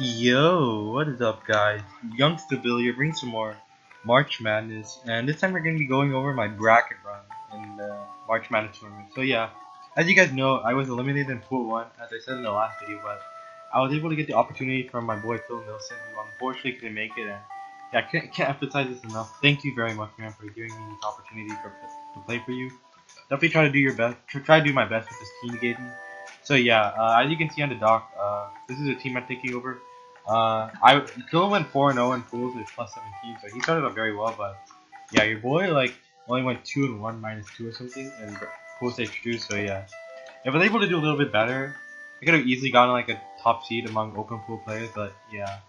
Yo, what is up, guys? Youngster Bill here, bring some more March Madness, and this time we're gonna be going over my bracket run in the March Madness tournament. So yeah, as you guys know, I was eliminated in Pool 1, as I said in the last video, but I was able to get the opportunity from my boy Phil Nilsson, who unfortunately couldn't make it, and yeah, I can't emphasize this enough. Thank you very much, man, for giving me this opportunity to play for you. Definitely try to do your best, try to do my best with this team you gave me. So yeah, as you can see on the dock, this is a team I'm taking over. I Phil went 4-0 in pools with plus 17, so he started off very well. But yeah, your boy like only went 2-1 -2 or something in pool stage 2. So yeah, if I was able to do a little bit better, I could have easily gotten like a top seed among open pool players. But yeah,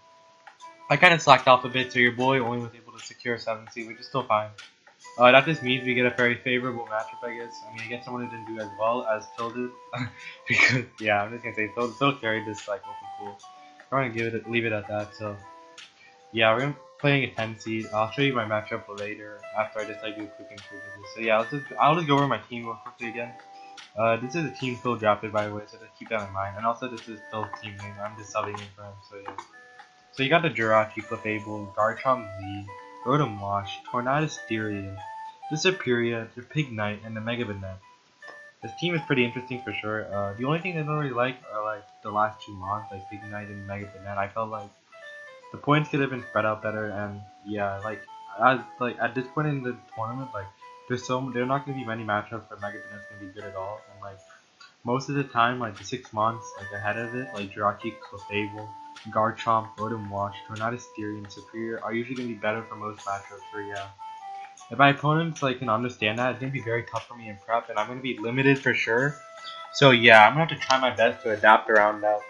I kind of slacked off a bit, so your boy only was able to secure a 7th seed, which is still fine. That just means we get a very favorable matchup, I guess. I mean, against someone who didn't do as well as Phil did, because yeah, I'm just gonna say Phil carried this like open pool. I'm gonna leave it at that. So yeah, we're playing a 10 seed. I'll show you my matchup later after I just like do a quick intro of this. So yeah, I'll just go over my team real quickly again. This is a team Phil drafted, by the way, so just keep that in mind. And also, this is Phil's team name. I'm just subbing in for him. So yeah. So you got the Jirachi, Clefable, Garchomp Z, Rotom Wash, Tornadus Styrian, the Superior, the Pig Knight, and the Mega Banette. This team is pretty interesting for sure. The only thing I don't really like are like the last two mons, like Pig Knight and Mega Banette. I felt like the points could have been spread out better, and yeah, like at this point in the tournament, like there are not gonna be many matchups where Mega Banette's gonna be good at all, and like most of the time, like the 6 months like ahead of it, like Jirachi, Clefable, Garchomp, Rotom Wash, Tornadus Theory, and Superior are usually gonna be better for most matchups. So yeah, if my opponents like can understand that, it's gonna be very tough for me in prep, and I'm gonna be limited for sure. So yeah, I'm gonna have to try my best to adapt around that.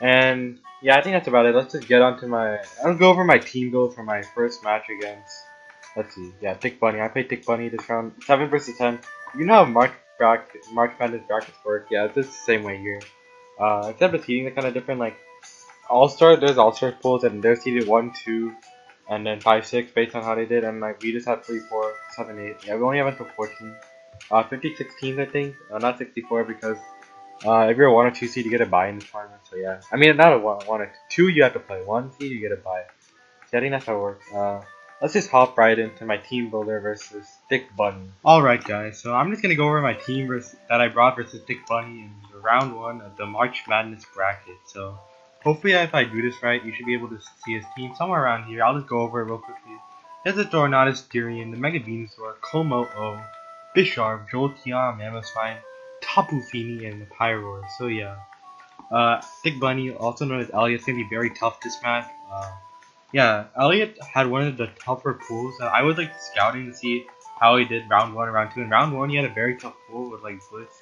And yeah, I think that's about it. Let's just get on to I'll go over my team goal for my first match against. Let's see. Yeah, Thick Bunny. I played Thick Bunny this round. 7 versus 10. You know how March Madness brackets work. Yeah, it's just the same way here. Except the seeding is kind of different. Like there's All Star pools, and they're seeded 1, 2, and then 5, 6 based on how they did. And like we just had 3, 4, 7, 8. Yeah, we only have until 14. 56 teams, I think. Not 64 because if you're a 1 or 2 seed, you get a bye in this tournament. So yeah, I mean not a 1 or 2, you have to play. 1 seed, you get a bye. So I think that's how it works. Let's just hop right into my team builder versus Thick Bunny. Alright guys, so I'm just gonna go over my team that I brought versus Thick Bunny in round 1 of the March Madness bracket. So hopefully if I do this right, you should be able to see his team somewhere around here. I'll just go over it real quickly. There's the Tornadus Tyrion, the Mega Venusaur, Como-O, Bisharp, Jolteon, Mammothine, Tapu Fini, and the Pyroar. So yeah. Thick Bunny, also known as Elliot, is gonna be very tough this match. Yeah, Elliot had one of the tougher pools. I was like scouting to see how he did round 1 and round 2. In round 1, he had a very tough pool with like Blitz,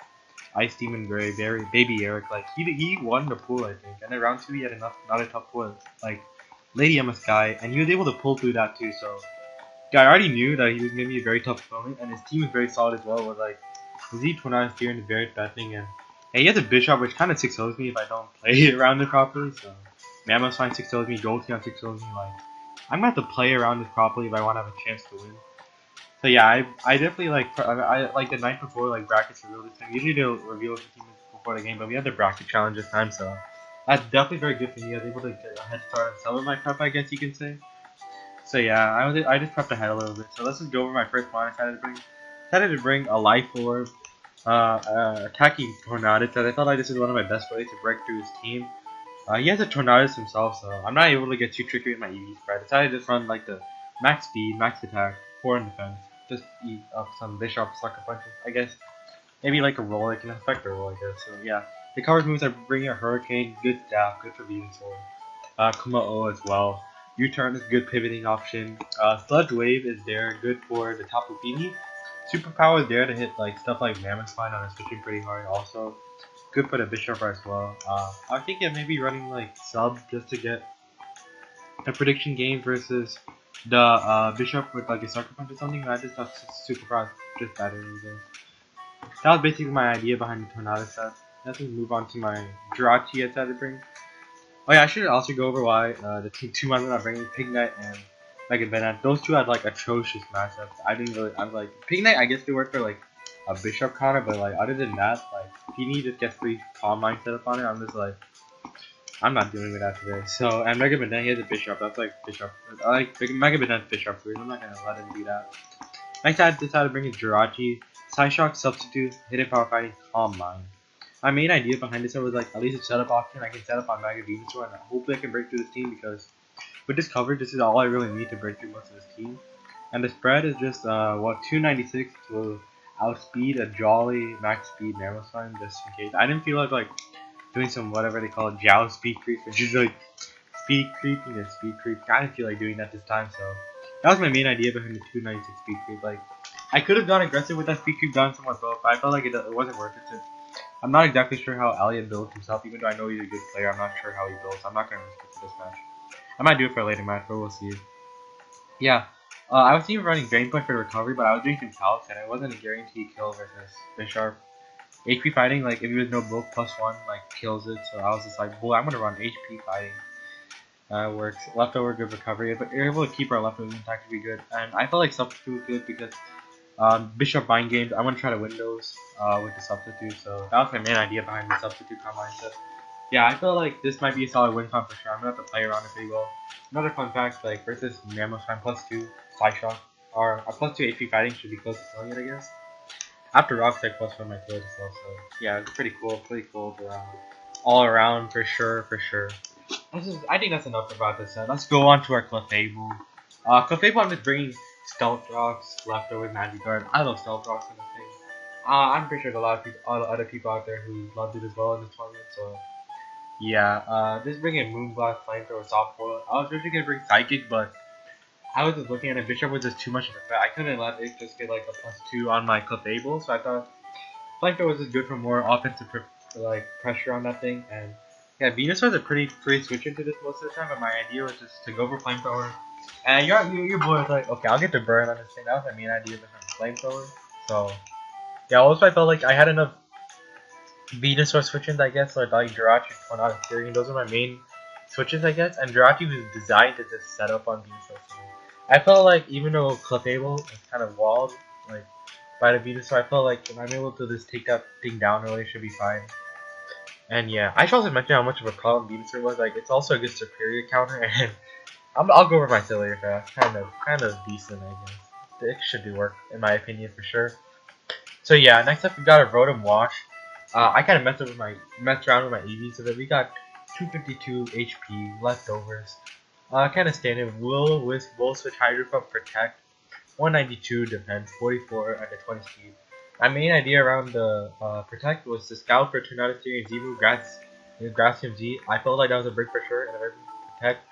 Ice Demon Gray, Baby Eric. Like he won the pool, I think. And in round 2, he had not a tough pool like Lady Emma Sky, and he was able to pull through that too. So yeah, I already knew that he was gonna be a very tough opponent, and his team is very solid as well. With like Z Tornadus here in the very best thing, and he has a Bishop which kind of 6-0s me if I don't play around it properly. So Mammoth's fine 6-0s me, Jolteon 6-0s me. Like I'm gonna have to play around this properly if I want to have a chance to win. So yeah, I definitely I like the night before like brackets reveal this time. Usually they'll reveal the team before the game, but we had the bracket challenge this time, so that's definitely very good for me. I was able to get a head start on some of my prep, I guess you can say. So yeah, I just prepped ahead a little bit. So let's just go over my first one. I decided to bring a Life Orb, attacking Tornadus. As I felt like this is one of my best ways to break through his team. He has a Tornadus himself, so I'm not able to get too tricky with my EV spread. I decided to just run like the max speed, max attack, 4 in defense. Just eat up some Bishop sucker punches, I guess. Maybe like a roll, like an effect roll, I guess. So yeah, the coverage moves are bringing a Hurricane, good staff, good for Venusaur. Kuma-O as well. U-turn is a good pivoting option. Sludge Wave is there, good for the Tapu Fini. Superpower is there to hit like stuff like Mammothine on his switching pretty hard. Also, good for the Bishop as well. I think it maybe running like sub just to get a prediction game versus the Bishop with like a sucker punch or something. I just thought Superpower is just better. That was basically my idea behind the Tornado set. Let's just move on to my Jirachi I decided to bring. Oh yeah, I should also go over why the two months I'm bringing Pig Knight and Mega Banette. Those two had like atrocious matchups. I'm like Pig Knight. I guess they work for like a Bishop counter, but like other than that, like Fini just gets 3 Calm Mind set up on it. I'm just like, I'm not dealing with that today. So, and Mega Banana, he has a Bishop. That's like Bishop. I like Mega Banana Bishop, so I'm not gonna let him do that. Next, I decided to bring in Jirachi, Psyshock, Substitute, Hidden Power Fighting, Calm Mind. My main idea behind this was like at least a setup option I can set up on Mega Venusaur, and hopefully I can break through this team because with this coverage, this is all I really need to break through most of this team. And the spread is just 296 to outspeed a Jolly max speed Mammothine just in case. I didn't feel like doing some whatever they call it, Jow speed creep, which is like speed creeping and speed creep. I didn't feel like doing that this time, so that was my main idea behind the 296 speed creep. Like I could have gone aggressive with that speed creep, done somewhat both, but I felt like it wasn't worth it. I'm not exactly sure how Elliot builds himself, even though I know he's a good player. I'm not sure how he builds. I'm not gonna risk it for this match. I might do it for a later match, but we'll see. Yeah. I was even running Drain Punch for recovery, but I was doing some calcs, and it wasn't a guaranteed kill versus Bisharp. HP fighting, like if he was no book +1, like kills it. So I was just like, boy, I'm gonna run HP fighting. Works. Leftover good recovery, but you're able to keep our leftovers intact to be good. And I felt like substitute was good because Bishop Bind games. I want to try to win those with the substitute. So that was my main idea behind the substitute comp mindset. Yeah, I feel like this might be a solid win comp for sure. I'm gonna have to play around it pretty well. Another fun fact, like versus Mammothine +2 Psyshock, or a +2 HP fighting should be close to killing it, I guess. After Rock's like +1 my kills as well, so yeah, it's pretty cool all around for sure, for sure. I think that's enough about this set. Let's go on to our Clefable. Clefable, I'm just bringing Stealth Rocks, Leftover Magic Guard. I love Stealth Rocks in this thing. I'm pretty sure there's a lot of people, other people out there who loved it as well in this tournament, so yeah, just bringing Moonblast, Flamethrower, Soft Foil. I was originally gonna bring Psychic, but I was just looking at it. Bishop was just too much of a threat. I couldn't let it just get like a +2 on my Clefable, so I thought Flamethrower was just good for more offensive like pressure on that thing. And yeah, Venusaur's a pretty free switch into this most of the time, but my idea was just to go for Flamethrower. And your boy was like, okay, I'll get the burn on this thing. That was my main idea behind Flamethrower. So yeah, also I felt like I had enough Venusaur switches, I guess, like Jirachi, Tornado, Fury. Those are my main switches, I guess. And Jirachi was designed to just set up on Venusaur. So I felt like even though Clefable is kind of walled, like by the Venusaur, I felt like if I'm able to just take that thing down early, it should be fine. And yeah, I should also mention how much of a problem Venusaur was. Like it's also a good superior counter, and I'll go over my Sillier fast. Kind of decent, I guess. It should do work in my opinion for sure. So yeah, next up we got a Rotom Wash. I kind of messed around with my EVs so that we got 252 HP leftovers. Kind of standard. Will-O-Wisp, Volt Switch, Hydro Pump, Protect, 192 defense, 44 at the 20 speed. My main idea around the Protect was to scout for Tornado Theory and Z-Move, Grassium Z. I felt like that was a break for sure, and Protect.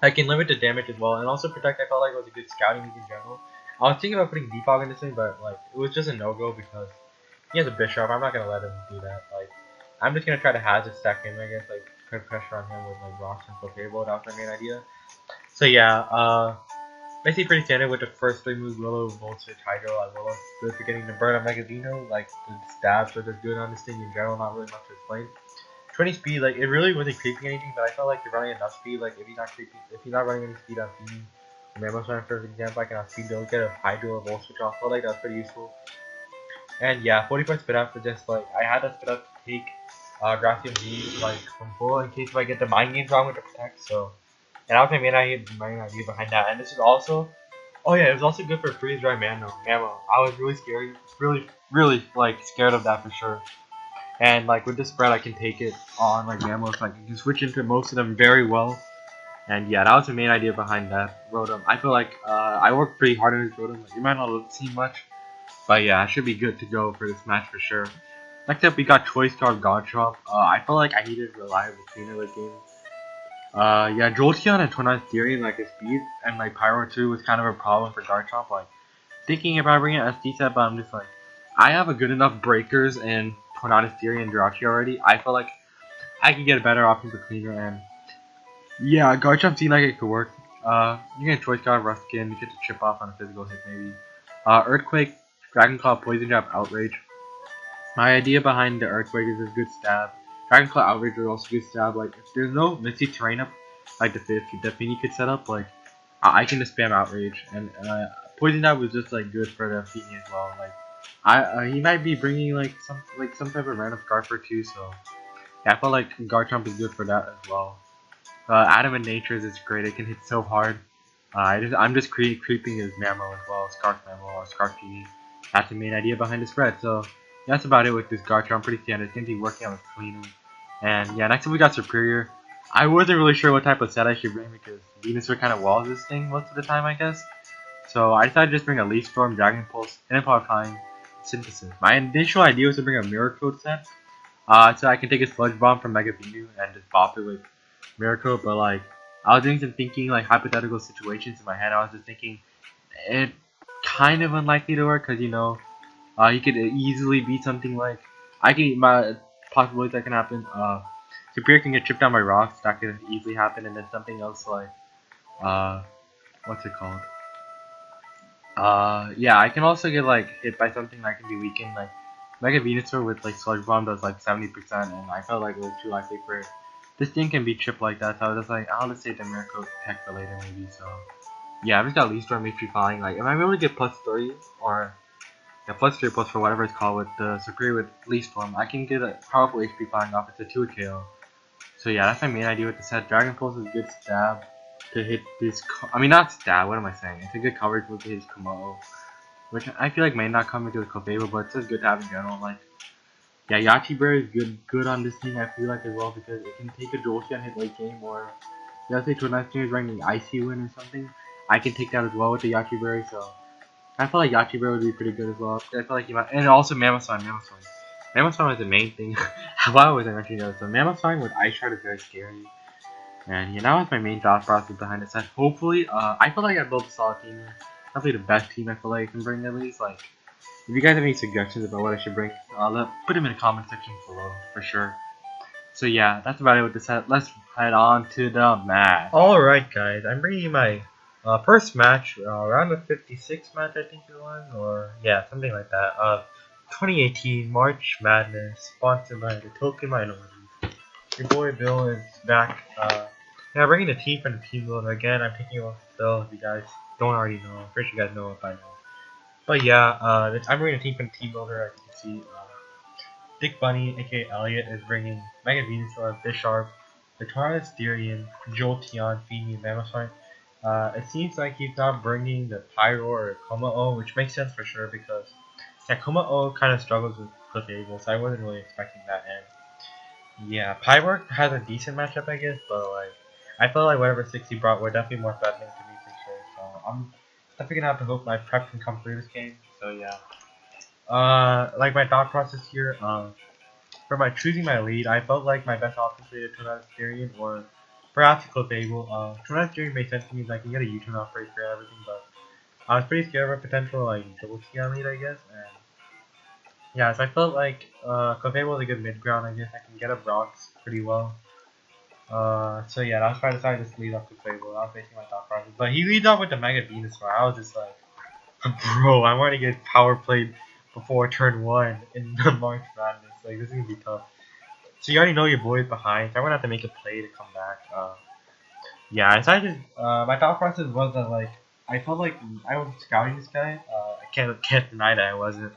I can limit the damage as well, and also Protect I felt like was a good scouting move in general. I was thinking about putting Defog in this thing, but like it was just a no-go because he has a Bishop. I'm not gonna let him do that. Like I'm just gonna try to hazard stack him, I guess, like put pressure on him with like rocks and Clefable. That was my main idea. So yeah, basically pretty standard with the first three moves: Willow, Volt Switch, Hydro. Willow good for getting the burn on Megadino. Like the stabs were just good on this thing in general. Not really much to explain. 20 speed, like it really wasn't creeping anything, but I felt like you're running enough speed. Like if you're not running any speed on Feeding, Mammothine for example, I can on speed build, get a Hydro or Volt Switch off. I felt like that was pretty useful. And yeah, 45 spit up for just like I had to spit up to take Grassium Z like from full in case if I get the mind games wrong with the Protect. So and that was my main idea behind that. And this is also it was also good for freeze dry Mammo. I was really scared, really like scared of that for sure. And like with this spread, I can take it on like Mammos. Like you can switch into most of them very well. And yeah, that was the main idea behind that Rotom. I feel like I worked pretty hard on this Rotom. Like, you might not see much, but yeah, I should be good to go for this match for sure. Next up, we got Choice Card Garchomp. I felt like I needed a reliable trainer this game. Yeah, Jolteon and Tornado Theory, like his speed and like Pyro 2 was kind of a problem for Garchomp. Like thinking about bringing an SD set, but I'm just like, I have a good enough breakers in Tornado Theory and Jirachi already. I feel like I can get a better option for cleaner, and yeah, Garchomp seemed like it could work. You can Choice Guard, Ruskin, you get to chip off on a physical hit maybe. Earthquake, Dragon Claw, Poison Jab, Outrage. My idea behind the Earthquake is a good stab. Dragon Claw Outrage is also a good stab. Like if there's no Misty Terrain up, like the Fini could set up, like I can just spam Outrage, and Poison Jab was just like good for the Fini as well. Like he might be bringing like some type of random Scarfer too, so Yeah, I felt like Garchomp is good for that as well. Adamant Natures is great. It can hit so hard. I'm just creeping his Mammo as well, Scarf Mammo or Scarf TV. That's the main idea behind the spread. So that's about it with this Garchomp. I'm pretty standard. It's gonna be working on the cleaning. And yeah, next up we got Superior. I wasn't really sure what type of set I should bring because Venusaur kind of walls this thing most of the time, I guess. So I decided to just bring a Leaf Storm, Dragon Pulse, and Time Synthesis. My initial idea was to bring a Miracle set, so I can take a Sludge Bomb from Mega Venu and just bop it with Miracle, but like I was doing some thinking, like hypothetical situations in my head. I was just thinking it kind of unlikely to work because you could easily beat something like my possibilities that can happen. Superior can get chipped down by rocks. That could easily happen, and then something else like uh, what's it called? Yeah, I can also get like hit by something that can be weakened. Like Mega Venusaur with like Sludge Bomb does like 70%, and I felt like it was too likely for this thing can be chipped like that. So I was just like, I'll just save the Miracle Tech for later maybe. So yeah, I just got Leaf Storm HP Flying. Like, am I able to get +3 or yeah, +3 plus for whatever it's called with the Superior with Leaf Storm? I can get a powerful HP Flying off. It's a 2 KO. So yeah, that's my main idea with the set. Dragon Pulse is a good stab to hit this. I mean, not stab. What am I saying? It's a good coverage move to hit his Komodo, which I feel like may not come into the Clefable, but it's just good to have in general. Like, yeah, Yachi Bear is good on this team. I feel like as well because it can take a Jolteon and hit late game, or let's say Tornado is running Icy Wind or something. I can take that as well with the Yachi Berry, so I feel like Yachi Bear would be pretty good as well. I feel like he might, and also Mammoth Mammoth is the main thing. Why was I mentioning that? So Mammoth with Ice Shard is very scary. And yeah, that was my main thought process behind the set. Hopefully, I feel like I built a solid team. Definitely the best team I feel like I can bring at least. Like, if you guys have any suggestions about what I should bring, put them in the comment section below for sure. So yeah, that's about it with the set. Let's head on to the match. Alright guys, I'm bringing you my first match, round of 56 match I think it was, or yeah, something like that. 2018 March Madness, sponsored by the Token Minorities. Your boy Bill is back. Yeah, bringing the team from the team builder again. I'm taking off Phil. If you guys don't already know, I'm pretty sure you guys know it by now. But yeah, I'm bringing a team from the team builder. As you can see, Dick Bunny, aka Elliot, is bringing Mega Venusaur, Bisharp, Victoria Styrian, Jolteon, Feeny, Mammoth. It seems like he's not bringing the Pyro or Komao, which makes sense for sure because yeah, Komao kind of struggles with Clefable, so I wasn't really expecting that. And yeah, Pywork has a decent matchup, I guess, but like I felt like whatever 6 he brought were definitely more threatening to me for sure. So I'm definitely gonna have to hope my prep can come through this game. So yeah. Like my thought process here, for my choosing my lead, I felt like my best option was either Tornado Styrian or perhaps Clefable. Tornado Styrian made sense to me, like you get a U-turn off rate for everything, but I was pretty scared of a potential like Jolteon lead, I guess, and yeah, so I felt like Clefable was a good mid ground, I guess. I can get up rocks pretty well. So yeah, that's why I decided to just lead off Clefable. That was basically my thought process. But he leads off with the Mega Venusaur. I was just like, bro, I want to get power played before turn 1 in the March Madness. Like, this is gonna be tough. So you already know your boy's behind, so I'm gonna have to make a play to come back. Yeah, I decided. My thought process was that like I felt like I was scouting this guy. I can't deny that I wasn't.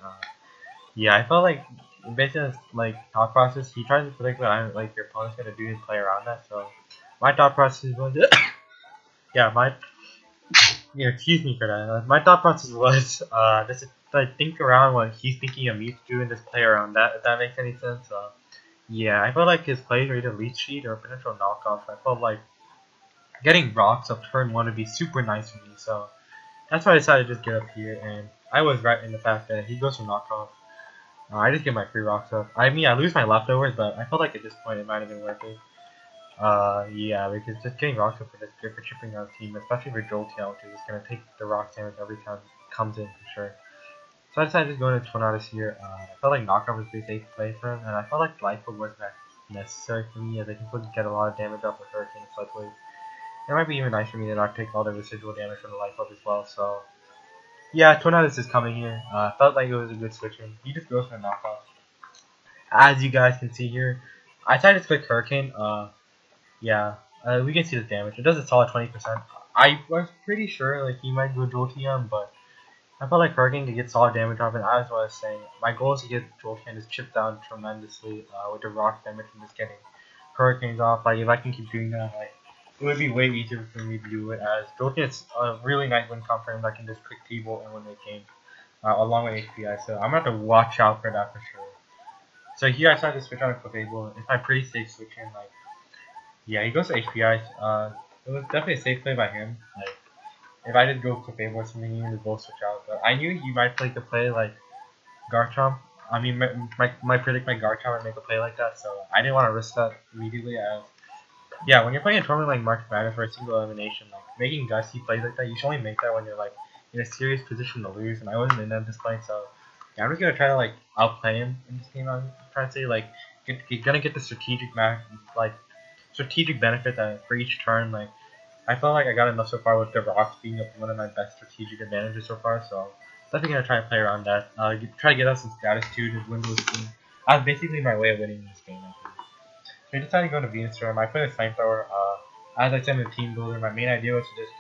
Yeah, I felt like basically like thought process. He tries to predict what like your opponent's gonna do and play around that. So my thought process was yeah excuse me for that. My thought process was just to think around what he's thinking of me to do and just play around that. If that makes any sense. Yeah, I felt like his plays were either lead sheet or potential knockoff. I felt like getting rocks up turn 1 would be super nice for me. So that's why I decided to just get up here. And I was right in the fact that he goes for knockoff. I just get my free rocks up. I mean, I lose my leftovers, but I felt like at this point it might have been worth it. Yeah, because just getting rocks up for this good for chipping out team, especially for Jolteon, which is just gonna take the rock damage every time it comes in for sure. So I decided to just go into Tornadus here. I felt like knockoff was a pretty safe play for him, and I felt like Life Orb wasn't necessary for me as I can still get a lot of damage off with Hurricane and Sludge Wave. It might be even nice for me to not take all the residual damage from the Life Orb as well. So yeah, Tornadus is coming here. Felt like it was a good switch in. He just goes for a knockoff. As you guys can see here, I decided to click Hurricane. Yeah, we can see the damage. It does a solid 20%. I was pretty sure like he might go Jolteon, but I felt like Hurricane could get solid damage off, and as I was saying, my goal is to get Jolteon's chip down tremendously with the rock damage from just getting Hurricanes off. Like, if I can keep doing that, like, it would be way easier for me to do it, as Jolteon is a really nice win confirm that can just quick T-Bolt and win the game, along with HPI, so I'm gonna have to watch out for that for sure. So here I started to switch on a Clefable. It's my pretty safe switching, like, yeah, he goes to HPI, it was definitely a safe play by him, like, if I did go Clefable or something, he would both switch out, but I knew he might play the play, like, Garchomp. I mean, my predict my Garchomp and make a play like that, so I didn't want to risk that immediately. As yeah, when you're playing a tournament like March Madness for a single elimination, like making gusty plays like that, you should only make that when you're like in a serious position to lose. And I wasn't in that this point, so yeah, I'm just gonna try to like outplay him in this game. I'm trying to say like you're gonna get the strategic benefit that for each turn. Like I felt like I got enough so far with the rocks being one of my best strategic advantages so far. So definitely gonna try and play around that. Try to get us some status too to win this game. That's basically my way of winning this game. I think. So I decided to go to Venusaur. I played a Flamethrower. As I said in the team builder, my main idea was to just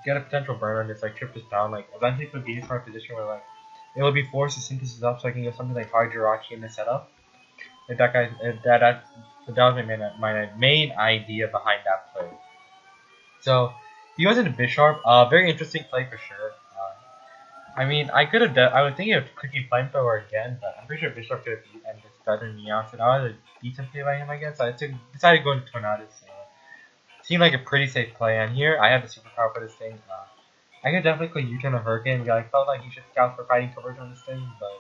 get a potential burner and just like trip this down. Like eventually put Venusaur in a position where like it would be forced to synthesis up, so I can get something like Hard Jirachi in the setup. If that guy, if that was my main idea behind that play. So he was in a Bisharp. Very interesting play for sure. I mean, I could have. I was thinking of clicking Flamethrower again, but I'm pretty sure Bisharp could have beat and just started me out. So that was a decent play by him, I guess. So I decided to go into Tornadus. Seemed like a pretty safe play. And here I have the superpower for this thing. I could definitely click U-turn or Hurricane. I felt like you should scout for fighting coverage on this thing, but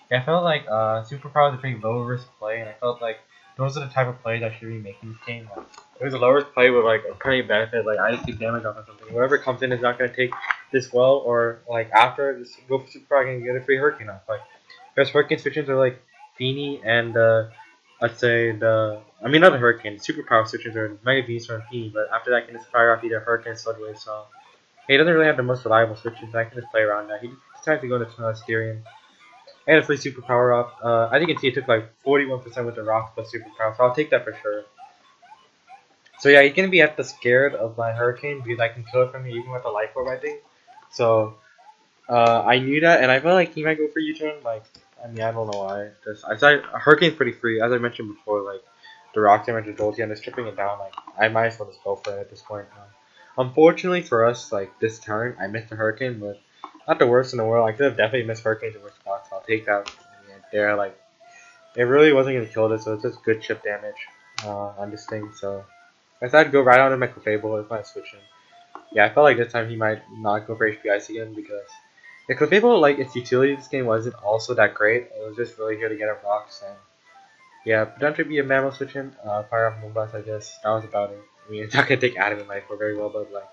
yeah, I felt like superpower is a pretty low risk play, and I felt like those are the type of plays I should be making this game. Like, it was a low risk play with like a pretty benefit. Like I just take damage off or something. Whatever comes in is not gonna take this well, or like after just go for superpower and get a free Hurricane off. Like because Hurricane switches are like Feeny and let's say not the Hurricane. Superpower switches are Mega Beast or Feeny, but after that I can just fire off either Hurricane or Sludwave. So he doesn't really have the most reliable switches. I can just play around that. He decided to go to Styrian. I had a free superpower up. I think it took like 41% with the rocks plus superpower, so I'll take that for sure. So yeah, he's gonna be at the scared of my Hurricane because I can kill it from me even with the Life Orb, I think. So I knew that, and I felt like he might go for U-turn. Like, I mean, I don't know why. I thought Hurricane's pretty free, as I mentioned before. Like the rock damage and Jolteon is stripping it down. Like I might as well just go for it at this point. Unfortunately for us, like this turn, I missed the Hurricane, but not the worst in the world. I could have definitely missed Hurricane to worst spots. So I'll take that. There, like it really wasn't gonna kill this, so it's just good chip damage on this thing. So I decided to go right out of my Clefable if I switch him. Yeah, I felt like this time he might not go for HP Ice again because the Clefable, like its utility this game wasn't also that great. It was just really here to get a rocks and yeah, potentially be a Mammal switch him, fire off Moonblast, I guess. That was about it. I mean, it's not gonna take Adamant Life for very well, but like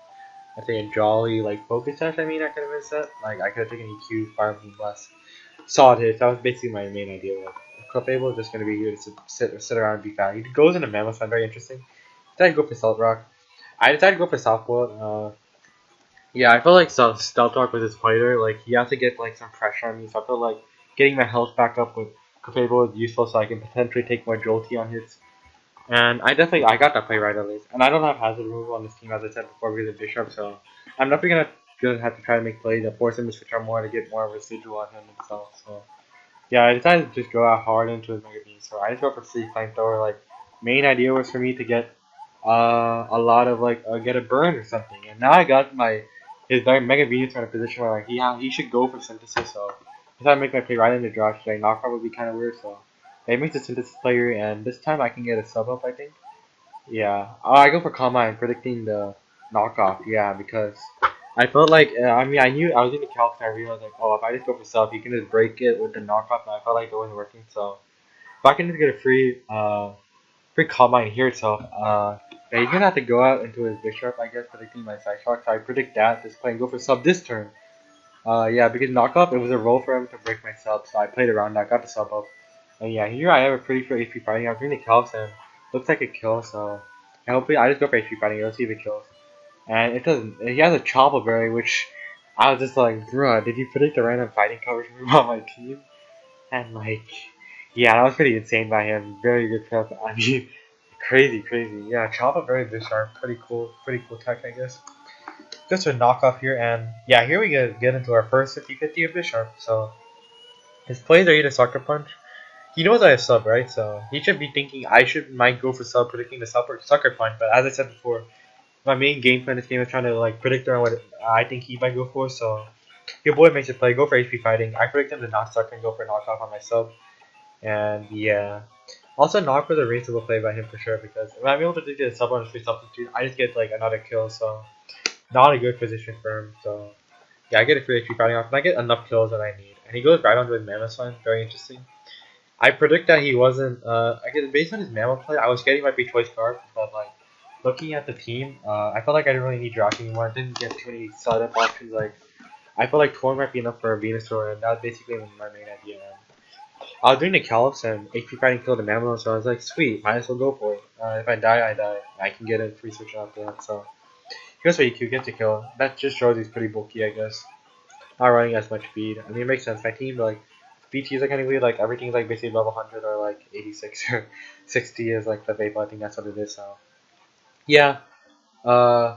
I think a Jolly like Focus Touch. I mean, I could have missed that. Like I could have taken EQ, fire off Moonblast. Solid hits. That was basically my main idea. Like, Clefable is just going to be here to sit around and be fat. He goes into Mammoth, so very interesting. Decided to go for Salt Rock. I decided to go for Softball. Yeah, I felt like Stealth Rock was his fighter. Like, he had to get like some pressure on me, so I felt like getting my health back up with Clefable is useful so I can potentially take more Jolteon hits. And I got that play right at least. And I don't have hazard removal on this team, as I said before, because of Bishop, so I'm definitely gonna have to try to make plays that force him to switch on more to get more residual on him himself. So yeah, I decided to just go out hard into his Mega Beam. So I just go for free Flamethrower. Like main idea was for me to get a lot of like get a burn or something. And now I got his Mega Beam in a position where like he should go for Synthesis. So I decided to make my play right into Josh. Like knockoff would be kind of weird. So they make the Synthesis player, and this time I can get a sub up. I think. Yeah. I go for Calm Mind, predicting the knockoff. Yeah, because I felt like I knew I was in the calc and I realized like if I just go for sub, you can just break it with the knockoff. And I felt like it wasn't working. So if I can just get a free Calm Mind here itself, yeah, he's gonna have to go out into his big sharp, I guess, predicting my side shock. So I predict that this play and go for sub this turn. Yeah, because knockoff, it was a roll for him to break my sub, so I played around that, got the sub up. And yeah, here I have a pretty free HP fighting. I'm doing the calcs and looks like it kills, so hopefully I just go for HP fighting, let's see if it kills. And it doesn't. He has a Chopper Berry, which I was just like, bruh, did you predict a random fighting coverage move on my team? And like, yeah, that was pretty insane by him. Very good prep. I mean, crazy. Yeah, Chopper Berry this sharp, pretty cool tech, I guess. Just a knockoff here, and yeah, here we get into our first 50-50 of Bishop. So his plays are either sucker punch. He knows I have sub, right? So he should be thinking I might go for sub, predicting the sub or sucker punch. But as I said before, my main game plan this game is trying to like predict around what I think he might go for. So your boy makes a play, go for HP fighting. I predict him to not suck and go for knockoff on my sub. And yeah. Also knock was a reasonable play by him for sure because if I'm able to do the sub on a free substitute, I just get like another kill, so not a good position for him. So yeah, I get a free HP fighting off and I get enough kills that I need. And he goes right onto his Mammoth Sign, very interesting. I predict that he wasn't I guess based on his Mammoth play, I was getting my free choice card, but like looking at the team, I felt like I didn't really need Drac anymore. I didn't get too many setup options. Like I felt like Torn might be enough for a Venusaur, and that was basically my main idea. I was doing the Calyps and HP fighting killed the Mammoth, so I was like, sweet, might as well go for it. If I die, I die. I can get a free switch after that. So he goes for EQ, gets a kill. That just shows he's pretty bulky, I guess. Not running as much speed. I mean, it makes sense. My team like BTs are kind of weird. Like everything's like basically level 100 or like 86 or 60 is like the Vapor. I think that's what it is. So yeah. Uh,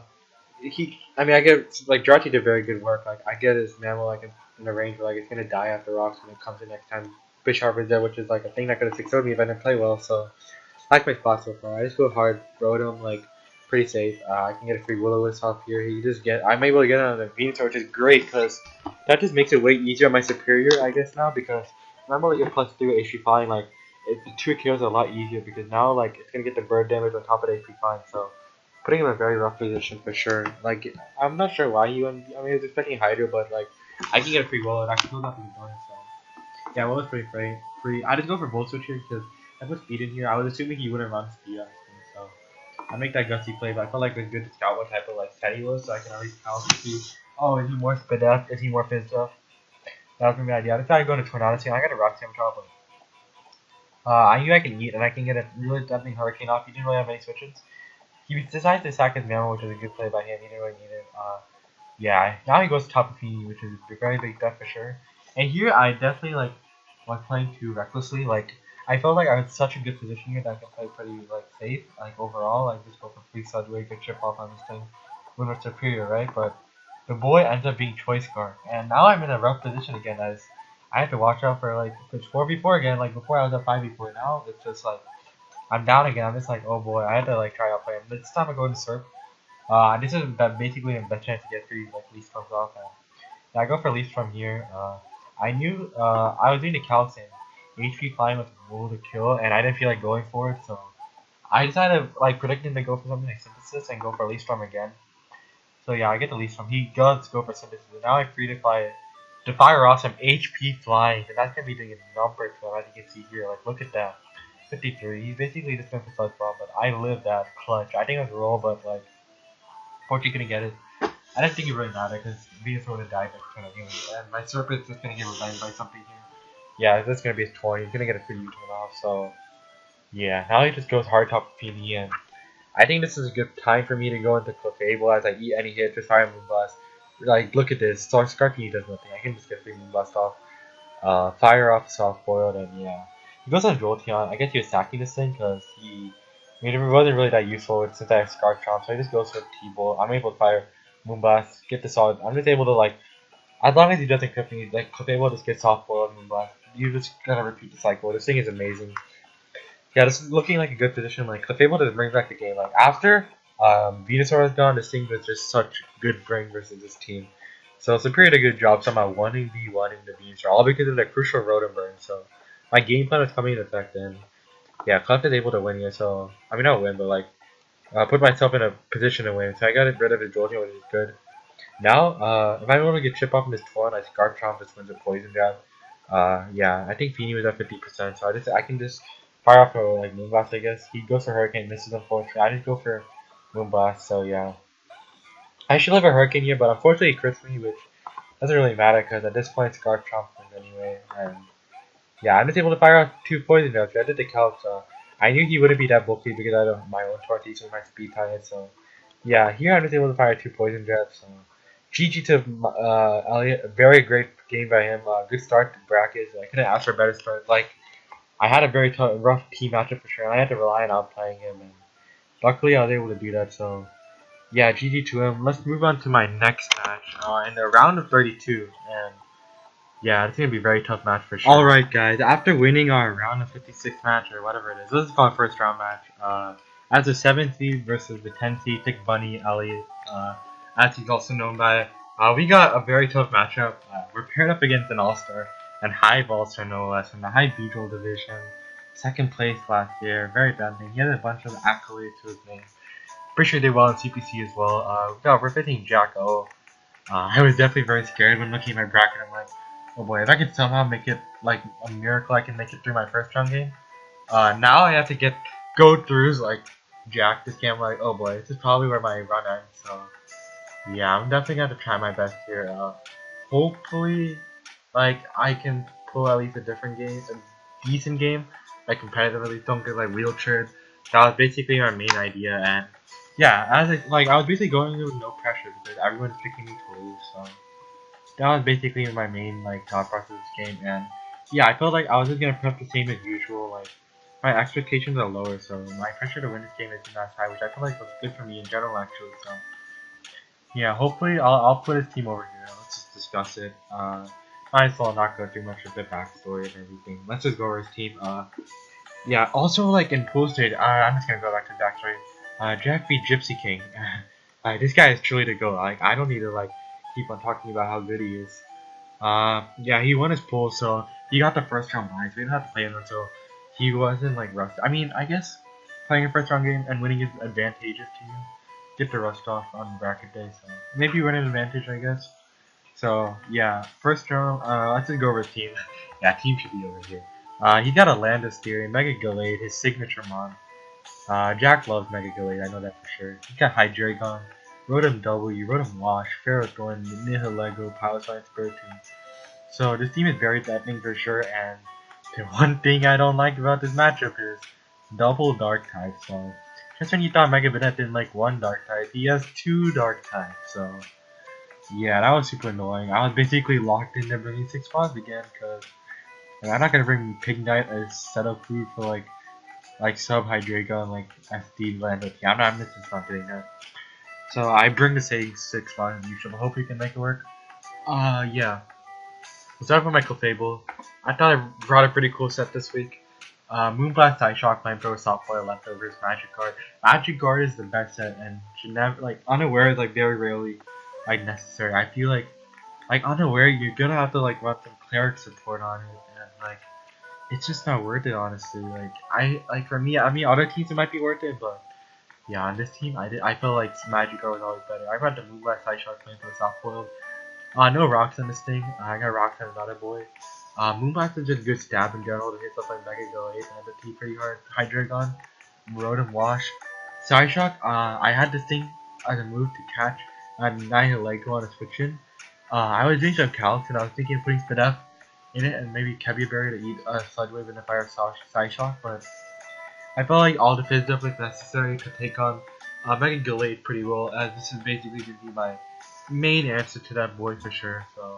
I mean, I get like Jirachi did very good work. Like I get his Mammal like in a range where like it's gonna die after rocks when it comes in next time. Bisharp is there, which is like a thing that could have 6 me if I didn't play well. So I like my spot so far. I just go hard, Rotom, like pretty safe. I can get a free Will-O-Wisp off here. I'm able to get it on the Venusaur, which is great because that just makes it way easier on my superior, I guess now because I'm able to get +3 with HP flying. Like the 2 kills are a lot easier because now like it's gonna get the bird damage on top of the HP flying. So putting him in a very rough position for sure. Like I'm not sure why he went. I mean, I was expecting Hydro, but like I can get a free Will, and I can still nothing doing. So yeah, Will is pretty free. I just go for Volt Switch here because I put speed in here. I was assuming he wouldn't run speed on this thing, so I make that gutsy play. But I felt like it was good to scout what type of like set he was, so I can at least tell to see. Oh, is he more spit up? Is he more fizz up? That was my idea. I decided to go into Tornado. I got a Rock Slam top, but I knew I can eat and I can get a really deadly Hurricane off. He didn't really have any switches. He decided to sack his Mammal, which is a good play by him. He didn't really need it. Yeah, now he goes top of Fini, which is a very big bet for sure. And here I definitely like was playing too recklessly. Like I felt like I was in such a good position here that I could play pretty like safe. Like overall, like just go for free Sudway, good chip off on this thing when we're superior, right? But the boy ends up being choice guard, and now I'm in a rough position again as I have to watch out for like if it's 4v4 again. Like before I was at 5v4, now it's just like I'm down again. I'm just like, oh boy, I had to like try out play him. This time I go to Surf. This is basically a best chance to get free like least comes off. And yeah, I go for least from here. I knew I was doing the Calcin. HP flying with rule to kill, and I didn't feel like going for it, so I decided like predicting to go for something like synthesis and go for least from again. So yeah, I get the least from. He does go for synthesis, and now I'm free to fly. To fire off some HP flying, and that's gonna be doing a number to him, as you can see here. Like, look at that. 53. He's basically just going for Sludge Bomb, but I lived that clutch. I think it was roll, but like, fortunately couldn't get it. I didn't think it really mattered because Venus would have died next turn anyway, and my Serpent's just gonna get revived by something here. Yeah, this is gonna be his 20. He's gonna get a free U-turn off, so yeah. Now he just goes hard top PD, and I think this is a good time for me to go into Clefable as I eat any hit, just fire Moonblast. Like, look at this. So Scarpini does nothing. I can just get free Moonblast off. Fire off soft boiled, and yeah. He goes on Jolteon. I guess he was sacking this thing because I mean, it wasn't really that useful since I have Scarf Chomp, so he just goes for T-Bolt. I'm able to fire Moonblast, get the solid. I'm just able to, like, as long as he doesn't clip me, like, Clefable just gets soft boiled Moonblast. You just gotta repeat the cycle. This thing is amazing. Yeah, this is looking like a good position. Like, Clefable does bring back the game. Like, after Venusaur is gone, this thing was just such good bring versus this team. So Superior did a good job somehow 1v1 in the Venusaur, all because of the crucial Rotom burn. So my game plan was coming into effect, and yeah, Clef is able to win here. So I mean, not win, but like put myself in a position to win. So I got rid of his Jolteon, which is good. Now, if I'm able to get chip off in this Torn, I Scarf Chomp just wins a Poison Jab. Yeah, I think Fini was at 50%, so I can just fire off for like Moonblast, I guess. He goes for Hurricane, misses unfortunately. I just go for Moonblast, so yeah. I should have a Hurricane here, but unfortunately it crits me, which doesn't really matter because at this point Scarf Chomp wins anyway. And yeah, I'm just able to fire off 2 Poison Jabs. I did the Calc, so I knew he wouldn't be that bulky because I have my own Torty, so my speed tie so yeah, here I'm just able to fire 2 Poison Jabs. So GG to Elliot, a very great game by him. Good start to brackets. I couldn't ask for a better start. Like I had a very rough team matchup for sure, and I had to rely on outplaying him, and luckily I was able to do that. So yeah, GG to him. Let's move on to my next match in the round of 32, and yeah, it's gonna be a very tough match for sure. All right, guys. After winning our round of 56 match or whatever it is, let's call it first round match. As a 7th seed versus the 10th seed, Thick Bunny Elliot, as he's also known by. We got a very tough matchup. We're paired up against an all-star and high vaulter no less in the high beetle division. Second place last year, very bad name. He had a bunch of accolades to his name. Pretty sure they did well in CPC as well. We're facing Jack O. I was definitely very scared when looking at my bracket. I'm like, oh boy, if I could somehow make it like a miracle, I can make it through my first round game. Now I have to go throughs like Jack this game. I'm like, oh boy, this is probably where my run ends. So yeah, I'm definitely gonna try my best here. Hopefully, like I can pull at least a different game, a decent game, like competitively. Don't get like wheelchaired. That was basically our main idea, and yeah, I was basically going in with no pressure because everyone's picking me to lose. So that was basically my main like thought process of this game, and yeah, I felt like I was just gonna put up the same as usual. Like my expectations are lower, so my pressure to win this game isn't as high, which I feel like was good for me in general actually. So yeah, hopefully I'll put his team over here. Let's just discuss it. Might as well not go too much of the backstory and everything. Let's just go over his team. Yeah. Also, like in pool stage, I'm just gonna go back to the backstory. Jack beat Gypsy King. This guy is truly the go. Like I don't need to like keep on talking about how good he is. Yeah, he won his pool, so he got the first round bye. So we didn't have to play him until he wasn't like rushed. I mean, I guess playing a first round game and winning is advantageous to you. Get the rust off on bracket day, so maybe win an advantage, I guess. So yeah, first round. Let's just go over his team. Yeah, team should be over here. He got a Landis theory, Mega Gallade, his signature mon. Jack loves Mega Gallade, I know that for sure. He got Hydreigon, Rotom W, Rotom Wash, Ferrothorn, Nihilego, Power Science, Spiritomb. So this team is very threatening for sure, and the one thing I don't like about this matchup is double dark type. So just when you thought Mega Banette didn't like one dark type, he has two dark types. So yeah, that was super annoying. I was basically locked into bringing 6 pods again because I'm not gonna bring Pignite as setup food for like sub Hydreigon like SD Lando. Yeah, I'm just not doing that. So I bring the same 6 pods as usual. Hope we can make it work. Yeah. Aside from Michael Fable, I thought I brought a pretty cool set this week. Moonblast, Psyshock, Flamethrower, Softboil, Leftovers, Magic Guard. Magic Guard is the best set, and should never like unaware is like very rarely like necessary. I feel like unaware you're gonna have to like run some cleric support on it, and like it's just not worth it honestly. Like I like for me, I mean other teams it might be worth it, but yeah, on this team I felt like Magic Guard was always better. I run the Moonblast, Psyshock, Flamethrower, Softboil. No rocks on this thing. I got rocks on another boy. Moonblast is just good stab in general to hit stuff like Mega Gallade and the T pretty hard. Hydreigon, Rotom Wash. Psyshock, I had this thing as a move to catch Nihilego on a switch in. I was doing some calcs and I was thinking of putting Spinef in it and maybe Kebia Berry to eat Sludge Wave and a Fire Psyshock, but I felt like all the Fizz up was necessary to take on Mega Gallade pretty well, as this is basically going to be my main answer to that boy for sure. So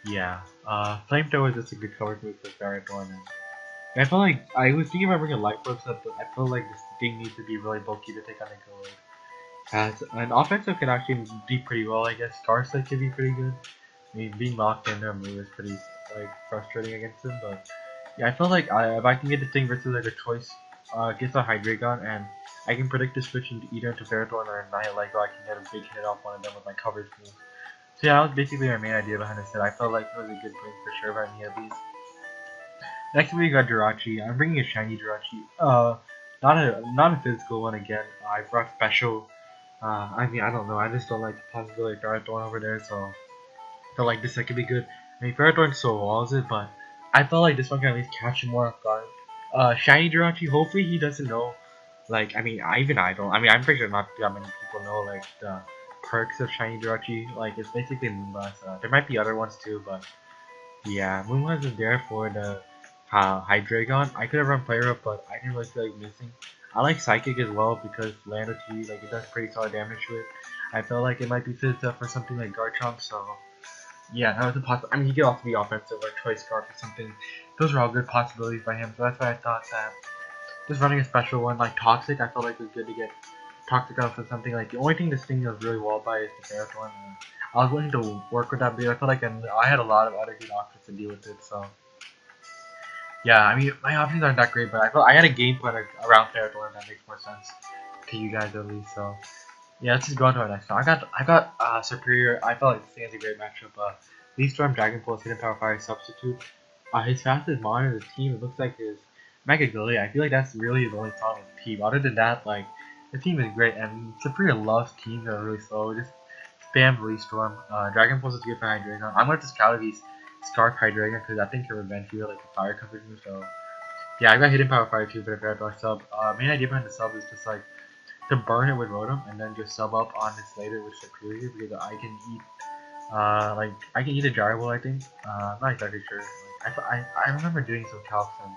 yeah, Flamethrower is just a good cover move for Ferrothorn. And I felt like I was thinking about bringing Life Orb up, but I feel like this thing needs to be really bulky to take on a Gallade. As an offensive can actually be pretty well, I guess. Scarset could be pretty good. I mean, being locked in their move is pretty like frustrating against him, but yeah, I feel like if I can get this thing versus like a choice, gets a Hydreigon, and I can predict the switch into either into Ferrothorn or Nihilego, I can get a big hit off one of them with my coverage move. So yeah, that was basically our main idea behind this set. I felt like it was a good bring for sure by any of these. Next we got Jirachi. I'm bringing a shiny Jirachi. Not a physical one again. I brought special. I mean, I don't know. I just don't like the possibility of Ferrothorn over there, so I felt like this set could be good. I mean, Ferrothorn so walls it, but I felt like this one can at least catch him more off guard. Shiny Jirachi, hopefully he doesn't know, like, I mean, I don't. I mean, I'm pretty sure not that many people know, like, the perks of Shiny Jirachi. Like, it's basically Moonblast. There might be other ones too, but yeah, Moonblast is there for the Hydreigon. I could have run Player Up, but I didn't really feel like missing. I like Psychic as well because Lando T, like, it does pretty solid damage to it. I felt like it might be fizzed up for something like Garchomp, so yeah, that was a possible. I mean, he could also be offensive or Choice Scarf or something. Those are all good possibilities by him, so that's why I thought that just running a special one like Toxic, I felt like was good to get Toxic for something like the only thing this thing does really well by is the Ferrothorn. I was willing to work with that build. I felt like I had a lot of other good options to deal with it, so yeah, I mean my options aren't that great, but I felt I had a game plan around Ferrothorn that makes more sense to you guys at least. So yeah, let's just go on to our next one. I got Superior. I felt like this thing is a great matchup. Leaf Storm, Dragon Pulse, Hidden Power Fire, Substitute. His fastest mon in the team, it looks like his Mega Gilly. I feel like that's really the only song in the team. Other than that, like the team is great, and Superior loves teams that are really slow. Just spam Leaf Storm. Dragon Pulse is good for Hydreigon. I'm gonna discount these Scarf Hydreigon because I think your Revenge Feel like a fire coverage move. So yeah, I got Hidden Power Fire too, but if I had our sub, main idea behind the sub is just like to burn it with Rotom and then just sub up on this later with Superior because I can eat like I can eat a Gyro, I think. I'm not exactly sure. Like, I remember doing some calcs and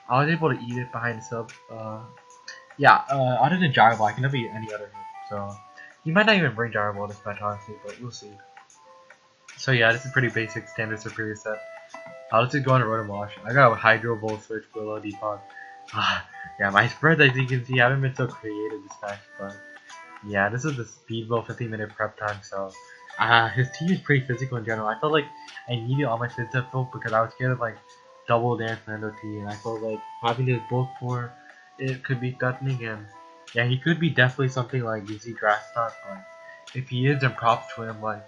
I was able to eat it behind the sub. Yeah. Other than Gyro, I can never eat any other move. So he might not even bring Gyro this match honestly, but we'll see. So yeah, this is pretty basic standard Superior set. Let's just go on a Rotom Wash. I got a Hydro, Volt Switch, Willow, Defog. Yeah, my spreads as you can see haven't been so creative this match, but yeah, this is the Speedball 15-minute prep time, so his team is pretty physical in general. I felt like I needed all my phys up because I was scared of like double dance Lando T, and I felt like having this bulk for it could be threatening, and yeah, he could be definitely something like you see Grass Knot, but if he is, then props to him. Like,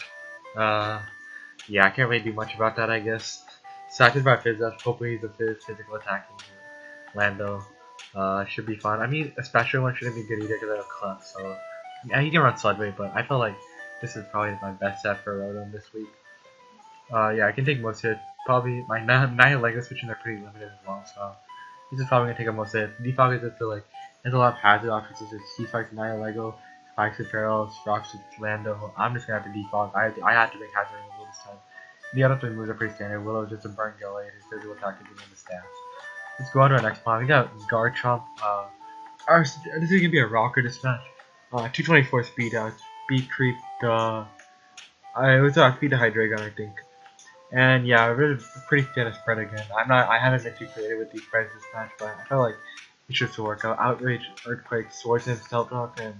yeah, I can't really do much about that, I guess. Saturated by Fizz Up, hopefully he's a physical attacking Lando. Should be fun. I mean, a special one shouldn't be good either because I have Clef, so yeah, he can run Sludway, but I feel like this is probably my best set for Rotom this week. Yeah, I can take most hits. Probably my 9 Lego switching are pretty limited as well, so this is probably gonna take a most hits. Defog is just like there's a lot of hazard options. It's C-Spikes 9 Lego, Spikes with Feral, Rocks with Lando. I'm just gonna have to defog. I had to make hazard removal this time. The other 3 moves are pretty standard. Willow is just a burn Gallade, his physical attack is in the staff. Let's go on to our next one. We got Garchomp. This is gonna be a rocker this match. 224 speed, speed creep. It was speed to Hydreigon, I think. And yeah, I really pretty thin spread again. I haven't been too creative with these spreads this match, but I felt like it should still work out. Outrage, Earthquake, Swords, and Stealth Rock, and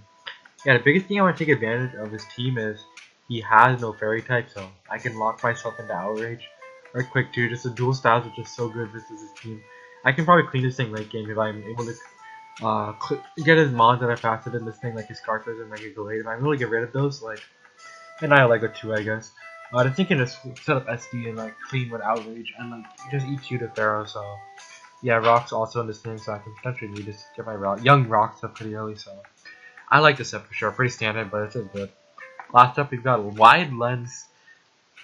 yeah, the biggest thing I want to take advantage of his team is he has no Fairy type, so I can lock myself into Outrage. Earthquake too, just the dual styles are just so good versus his team. I can probably clean this thing late game if I'm able to get his mons that are faster than this thing, like his Scarfers and Mega Gallade. If I'm able to get rid of those, like, and I Lego too, I guess. The thing can just set up SD and like clean with Outrage and like just eat you to Pharaoh. So yeah, Rock's also in this thing, so I can potentially need to get my young Rocks up pretty early. So I like this set for sure. Pretty standard, but it's just good. Last up, we've got Wide Lens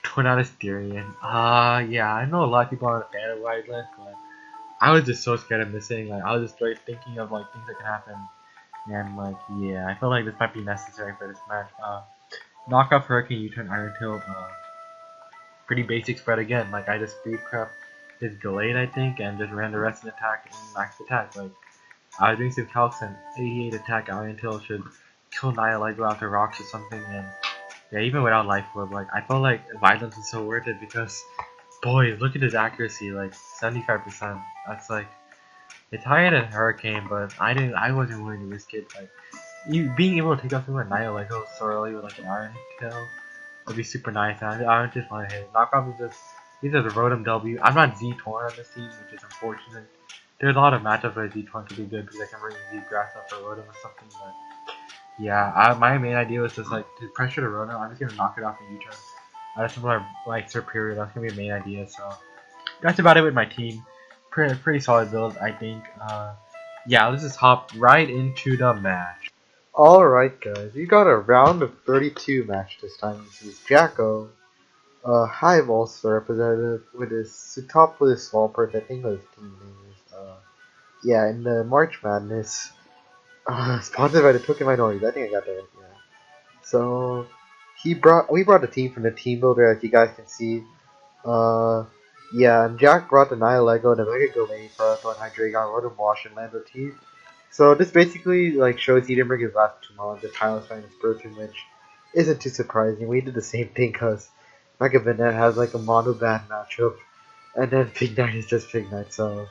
Tornadus Durian. Yeah, I know a lot of people aren't a fan of Wide Lens, but I was just so scared of missing. Like, I was just like thinking of like things that can happen, and like, yeah, I feel like this might be necessary for this match. Knock off Hurricane U-turn Iron Tail. Pretty basic spread again. Like, I just speed craft his Gallade, I think, and just ran the rest of the attack and max attack. Like, I was doing some calcs and 88 attack Iron Tail should kill Nihilego after rocks or something, and yeah, even without Life Orb, like, I felt like Violence is so worth it because, boy, look at his accuracy, like, 75%. That's like, it's higher than Hurricane, but I wasn't willing to risk it. Like, being able to take off someone Nihilego so early with like an Iron Tail would be super nice. And I just want to hit. Knockoff is just, these are the Rotom W. I'm not Z-Torn on this team, which is unfortunate. There's a lot of matchups where Z-Torn could be good because I can bring Z-Grass up for Rotom or something, but yeah, my main idea was just like to pressure the Rotom. I'm just gonna knock it off in U-turn. That's similar like Superior. That's gonna be the main idea. So that's about it with my team. Pretty solid build, I think. Yeah, let's just hop right into the match. Alright guys, we got a round of 32 match this time. This is Jacko, a high Volster representative with his top with his Swampert, I think what his team name is. Yeah, in the March Madness, sponsored by the Token Minorities. I think I got that right, yeah. So we brought a team from the team builder, as you guys can see. Yeah, and Jack brought the Nihilego, the Mega Gallade, Ferrothorn, Hydreigon, Rotom Wash, and Lando T. So this basically like shows he didn't bring his last 2 mons, the Tylus and Spiritomb, which isn't too surprising. We did the same thing because Mega Banette has like a mono bad matchup, and then Big Knight is just Big Knight. So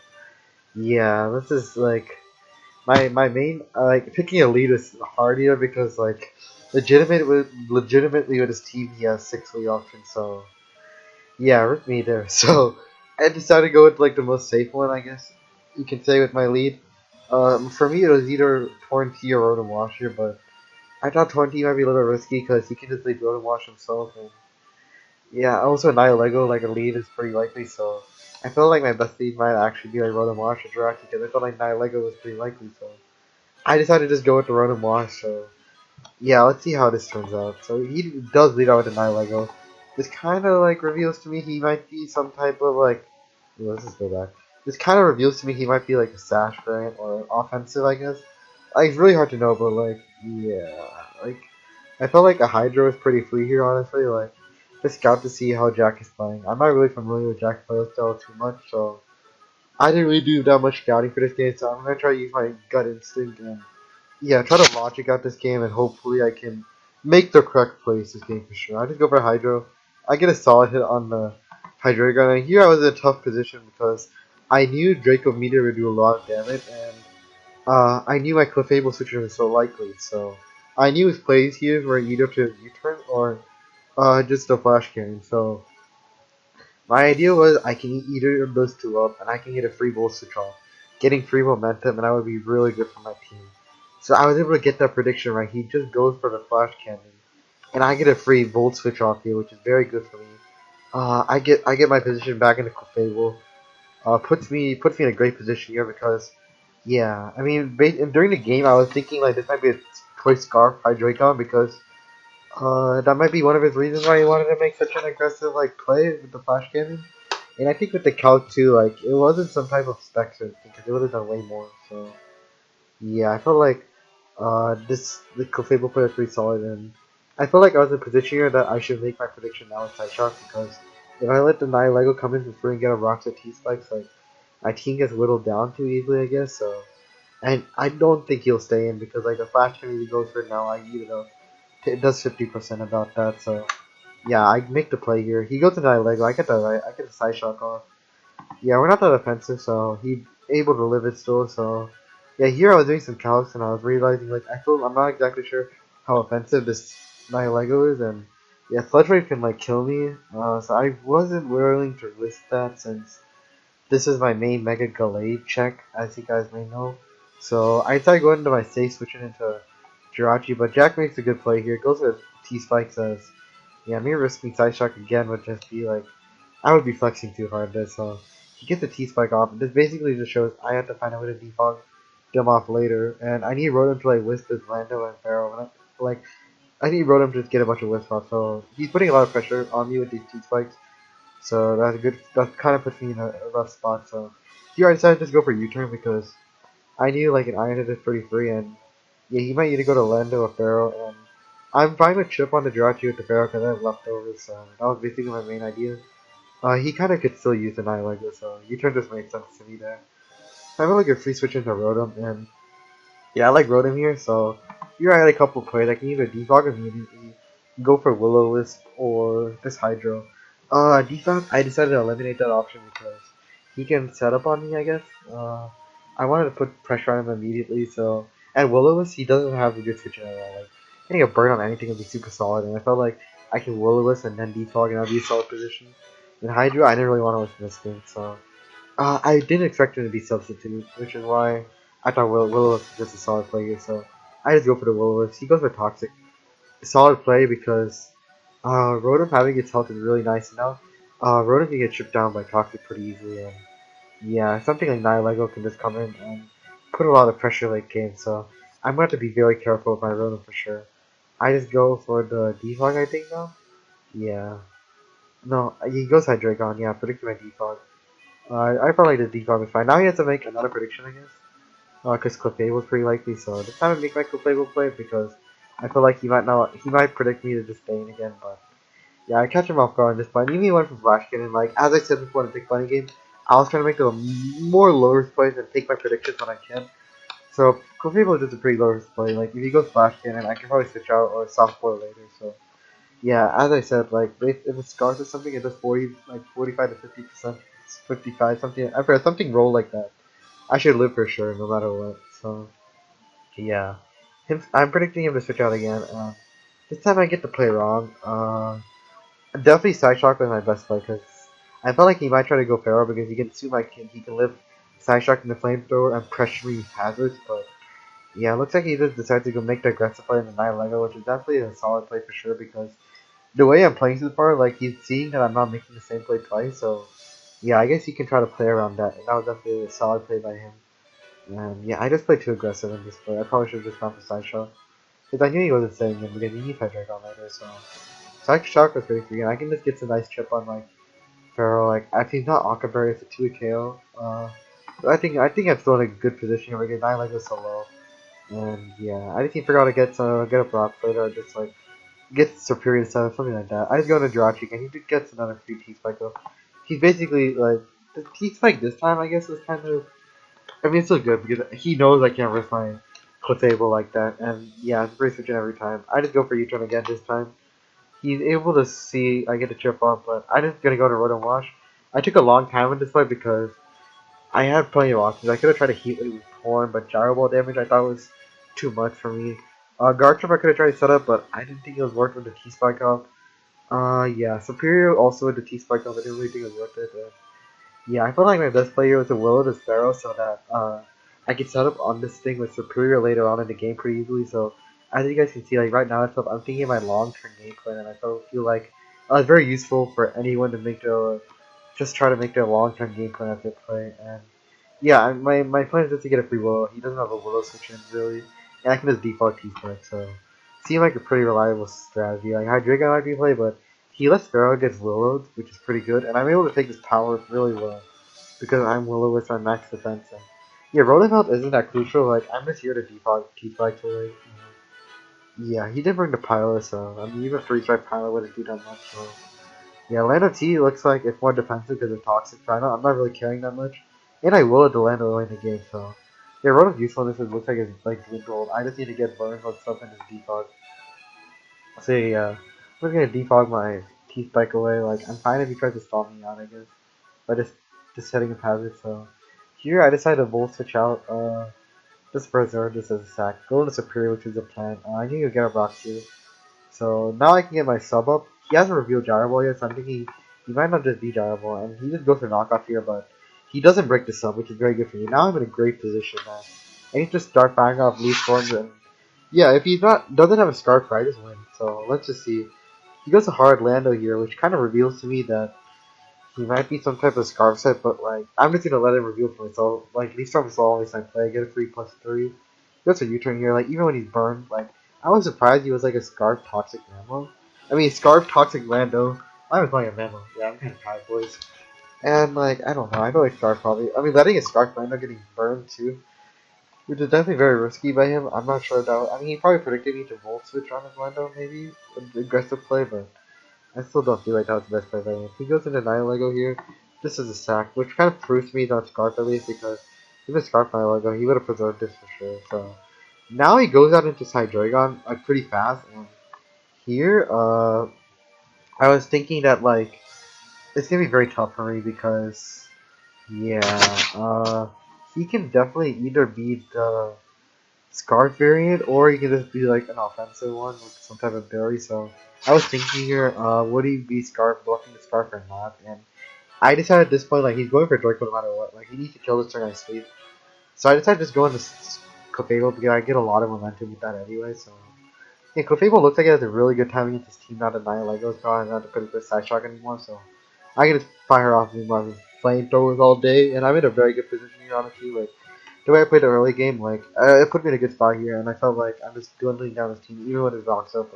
yeah, let's just like my main like picking a lead is hard here because like legitimately with his team he has 6 lead options. So yeah, rip me there. So I decided to go with like the most safe one, I guess you can say, with my lead. For me it was either Torn T or Rotom Wash here, but I thought Torn T might be a little risky because he can just lead Rotom Wash himself, and yeah, also Nihilego like a lead is pretty likely. So I felt like my best lead might actually be like Rotom Wash or Jirachi because I felt like Nihilego was pretty likely. So I decided to just go with the Rotom Wash. So yeah, let's see how this turns out. So he does lead out with a Nihilego. This kind of like reveals to me he might be some type of like. Let's just go back. This kind of reveals to me he might be like a Sash variant or offensive, I guess. Like, it's really hard to know, but like, yeah, like I felt like a Hydro is pretty free here, honestly. Like, just scout to see how Jack is playing. I'm not really familiar with Jack's playstyle too much, so I didn't really do that much scouting for this game. So I'm gonna try to use my gut instinct and yeah, try to logic out this game, and hopefully I can make the correct plays this game for sure. I just go for Hydro. I get a solid hit on the Hydreigon, and here I was in a tough position because I knew Draco Meteor would do a lot of damage, and I knew my Clefable switcher was so likely, so I knew his plays here were either to U-turn or just a Flash Cannon. So my idea was I can eat either of those two up, and I can get a free Volt Switch off, getting free momentum, and that would be really good for my team. So I was able to get that prediction right. He just goes for the Flash Cannon, and I get a free Volt Switch off here, which is very good for me. I get my position back in the Clefable. Puts me in a great position here because, yeah, I mean, during the game I was thinking like this might be a choice Scarf Hydreigon because that might be one of his reasons why he wanted to make such an aggressive like play with the Flash Cannon. And I think with the Calc too, like it wasn't some type of spec or anything because it would have done way more. So yeah, I felt like the Clefable player is pretty solid, and I feel like I was in a position here that I should make my prediction now with Sideshock because if I let the Nihilego come in for free and get a Rocks or T-Spikes, like my team gets whittled down too easily, I guess. So, and I don't think he'll stay in because like the Flash Cannon he goes for now, I eat it up. It does 50% about that, so yeah, I make the play here. He goes to Nihilego, I get the Sideshock off. Yeah, we're not that offensive, so he able to live it still. So yeah, here I was doing some calcs and I was realizing like I'm not exactly sure how offensive this Nihilego is, and yeah, Sludge Wave can like kill me. So I wasn't willing to risk that since this is my main Mega Gallade check, as you guys may know. So I decided going into my safe, switching into Jirachi, but Jack makes a good play here. Goes with T Spike, says, yeah, me risking Side Shock again would just be like I would be flexing too hard there, so he gets the T-Spike off. This basically just shows I have to find a way to defog them off later, and I need Rotom to like wisp with Lando and Pharaoh, and I need Rotom to just get a bunch of wisp off, so he's putting a lot of pressure on me with these T-Spikes, so that's good, that kind of puts me in a rough spot, so here I decided to just go for U-turn because I knew like an Iron Head is pretty free, and yeah, he might either go to Lando or Pharaoh, and I'm fine with chip on the Jirachi with the Pharaoh because I have leftovers, so that was basically my main idea. He kind of could still use an eye like this, so U-turn just made sense to me there. I feel like a free switch into Rotom, and yeah, I like Rotom here, so here I had a couple plays. I can either defog immediately, go for Will-O-Wisp, or this Hydro. Defog, I decided to eliminate that option because he can set up on me, I guess. I wanted to put pressure on him immediately, so... And Will-O-Wisp, he doesn't have a good switch at all. Like, getting a burn on anything would be super solid, and I felt like I can Will-O-Wisp and then defog, and I'd be a solid position. In Hydro, I didn't really want to risk missing, so... I didn't expect him to be substitute, which is why I thought Willow was just a solid player, so I just go for the Willow. He goes for Toxic. Solid play because Rotom having its health is really nice now. Rotom can get stripped down by Toxic pretty easily, and yeah, something like Nihilego can just come in and put a lot of pressure late game, so I'm going to have to be very careful with my Rotom for sure. I just go for the Defog, I think, now? Yeah. No, he goes Hydreigon, yeah, predicting my Defog. I felt like the defog was fine. Now he has to make another prediction, I guess. Because Clefable was pretty likely, so this time I make my Clefable play because I feel like he might predict me to just Bane again, but yeah, I catch him off guard on this point. Even he went for Flash Cannon, like, as I said before in the Big Bunny game, I was trying to make the more low risk plays and take my predictions when I can. So Clefable is just a pretty low risk play. Like, if he goes Flash Cannon, I can probably switch out or soft boil later, so. Yeah, as I said, like if it scars or something, it does 45 to 50%, 55, something. I forgot something roll like that. I should live for sure, no matter what. So yeah, I'm predicting him to switch out again. This time I get to play wrong. Definitely Side Shock was my best play because I felt like he might try to go Pharaoh because he can assume he can live Side Shock in the flamethrower and pressure me with hazards, but yeah, it looks like he just decided to go make the aggressive play in the 9 Lego, which is definitely a solid play for sure because the way I'm playing so far, like he's seeing that I'm not making the same play twice, so yeah, I guess he can try to play around that, and that was definitely a solid play by him. And yeah, I just played too aggressive in this play. I probably should have just gone for Side Shock because I knew he wasn't saying him because he needs Hydreigon on later, so Side Shock was pretty free, and I can just get some nice chip on like Pharaoh, like actually not Ockerberry, it's a 2 KO. But I think I'm still in a good position here because 9 Lego is so low. And yeah, I just need to figure out how to get a Brock Plate or just like get superior stuff, something like that. I just go into Jirachi and he gets another free T Spike though. He's basically like the T Spike this time I guess is kind of I mean it's still good because he knows I can't risk my Clefable like that and yeah, it's pretty switching every time. I just go for U-turn again this time. He's able to see I get a chip off, but I'm just gonna go to Rotom Wash. I took a long time with this fight because I had plenty of options. I could have tried to heat it with Horn, but Gyro Ball damage I thought was too much for me. Garchomp I could have tried to set up, but I didn't think it was worth with the T-Spike off. Yeah, Superior also with the T-Spike off, I didn't really think it was worth it. Yeah, I felt like my best player was a Willow to Sparrow so that I could set up on this thing with Superior later on in the game pretty easily. So as you guys can see, like right now I'm thinking of my long-term game plan, and I feel like it's very useful for anyone to make their just try to make their long-term game plan as they play. And yeah, my plan is just to get a free Willow. He doesn't have a Willow switch in really, and I can just default T-Spike. So seems like a pretty reliable strategy. Like Hydreigon might be play, but he lets Pharaoh get Willowed, which is pretty good, and I'm able to take his power really well because I'm Willow with my max defense. And yeah, Rotom Health isn't that crucial. Like I'm just here to default T-Spike to like. Yeah, he did bring the pilot, so I mean even Freeze Drive pilot wouldn't do that much. So yeah, Lando T looks like it's more defensive because of Toxic Final. I'm not really caring that much. And I will at the Lando early in the game, so. Yeah, Rotom's usefulness looks like it's like dwindled. I just need to get burns on stuff and just defog. So yeah, I'm gonna defog my T-Spike away. Like, I'm fine if he tries to stall me out, I guess. But just setting up hazard, so. Here I decided to Volt Switch out, just preserve this as a sack. Go into Superior, which is the plan. I need to get a Rock too. So now I can get my sub up. He hasn't revealed Gyro Ball yet, so I'm thinking he might not just be Gyro Ball, and he just goes for knockoff here, but he doesn't break the sub, which is very good for me. Now I'm in a great position now. I need to start firing off Leaf Storms, and yeah, if he doesn't have a Scarf, I just win. So let's just see. He goes a hard Lando here, which kind of reveals to me that he might be some type of Scarf set, but like I'm just gonna let him reveal for myself. Like Leaf Storm is always my play. I get a 3+3. He goes a U-turn here. Like even when he's burned, like I was surprised he was like a Scarf Toxic Mammo. I mean Scarf Toxic Lando. I was playing a Mammo. Yeah, I'm kind of tired, boys. And like I don't know. I feel like Scarf probably. I mean letting a Scarf Lando getting burned too, which is definitely very risky by him. I'm not sure though. I mean he probably predicted me to Volt Switch on his Lando maybe, an aggressive play, but. I still don't feel like that was the best play by him. He goes into 9 Lego here, just as a sack, which kind of proves to me not Scarf at least, because if it's Scarf 9 Lego, he would have preserved this for sure. So now he goes out into Hydreigon like pretty fast, and here, I was thinking that like it's gonna be very tough for me because yeah, he can definitely either be the Scarf variant, or he can just be like an offensive one with some type of berry. So I was thinking here, would he be Scarf blocking the Scarf or not? And I decided at this point, like he's going for Draco no matter what. Like he needs to kill this turn I sleep. So I decided to just go into Clefable because I get a lot of momentum with that anyway. So yeah, Clefable looks like it has a really good timing with his team not to 9 Legos, probably not to put it with Side Shock anymore. So I can just fire off my flamethrowers all day, and I'm in a very good position here honestly. Like the way I played the early game, like it put me in a good spot here, and I felt like I'm just dwindling down this team, even when it rocks up.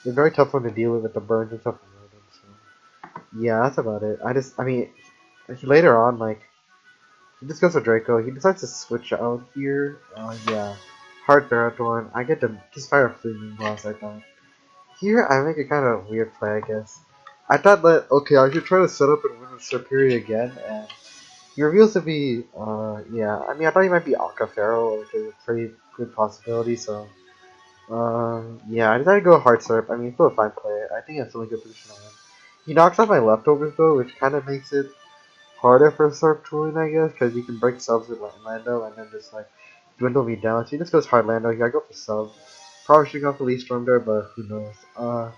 It's very tough one to deal with the burns and stuff. So yeah, that's about it. I mean, later on, like he just goes for Draco. He decides to switch out here. Yeah, hard Ferrothorn. I get to just fire a Fleeting Blast. I thought here I make a kind of weird play, I guess. I thought that okay, I should try to set up and win with Superior again, and he reveals to be, yeah, I mean, I thought he might be Alcafarro, which is a pretty good possibility, so, yeah, I decided to go hard Surf. I mean, still a fine play. I think that's still a good position on him. He knocks off my leftovers, though, which kind of makes it harder for Surf to win, I guess, because you can break subs with Lando and then just, like, dwindle me down. So he just goes Hardlander. I go for sub. Probably should go for Lee Storm there, but who knows.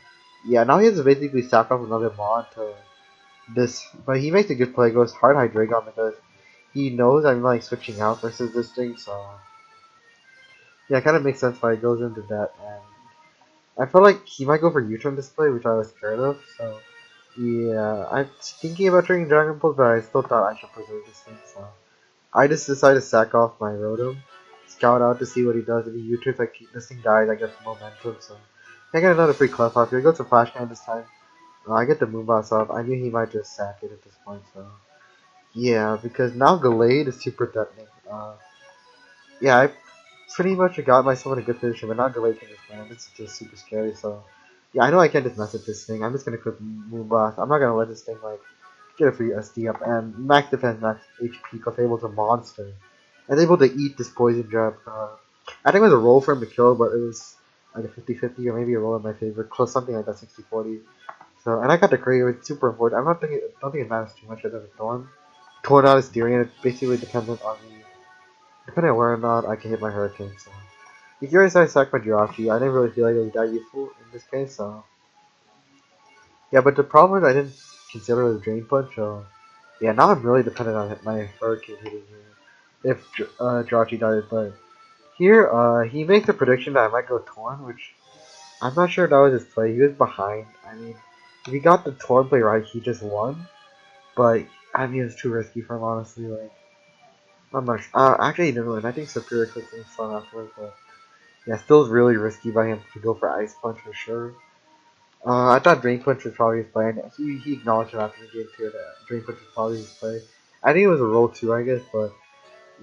Yeah, now he has to basically sack off another mod to this, but he makes a good play. Goes hard high Dragon because he knows I'm like switching out versus this thing, so yeah, it kind of makes sense why he goes into that. And I feel like he might go for U-turn display, which I was scared of. So yeah, I'm thinking about turning Dragon Pulse, but I still thought I should preserve this thing. So I just decided to sack off my Rotom, scout out to see what he does. If he U-turns, like this thing dies, I get momentum. So I get another free Clef off here. He goes to Flash Cannon this time. I get the Moonblast off. I knew he might just sack it at this point, so yeah, because now Gallade is super threatening. Yeah, I pretty much got myself in a good position, but now Gallade can just land. It's just super scary, so yeah, I know I can't just mess with this thing. I'm just gonna clip Moonblast. I'm not gonna let this thing like get a free SD up and max defense, max HP, because able to monster. And able to eat this poison jab. I think it was a roll for him to kill, but it was like a 50-50 or maybe a roll in my favor, close something like that 60-40. So, and I got the creator, it's super important. I'm not thinking, don't think it matters too much. I have a Thorn. Torn out is steering, and it basically dependent on me. Depending on where or not I can hit my Hurricane. So, the curious I sacked my Jirachi. I didn't really feel like it was that useful in this case, so. Yeah, but the problem is I didn't consider it a Drain Punch, so. Yeah, now I'm really dependent on my Hurricane hitting here. If Jirachi died, but here, he makes a prediction that I might go Torn, which I'm not sure if that was his play. He was behind. I mean, if he got the Torn play right, he just won. But I mean, it's too risky for him, honestly. Like, I'm not sure. Actually, he didn't win. I think Superior took things fun afterwards, but yeah, still really risky by him to go for Ice Punch for sure. I thought Drain Punch was probably his play, and he acknowledged it after the game too that Drain Punch was probably his play. I think it was a roll too, I guess, but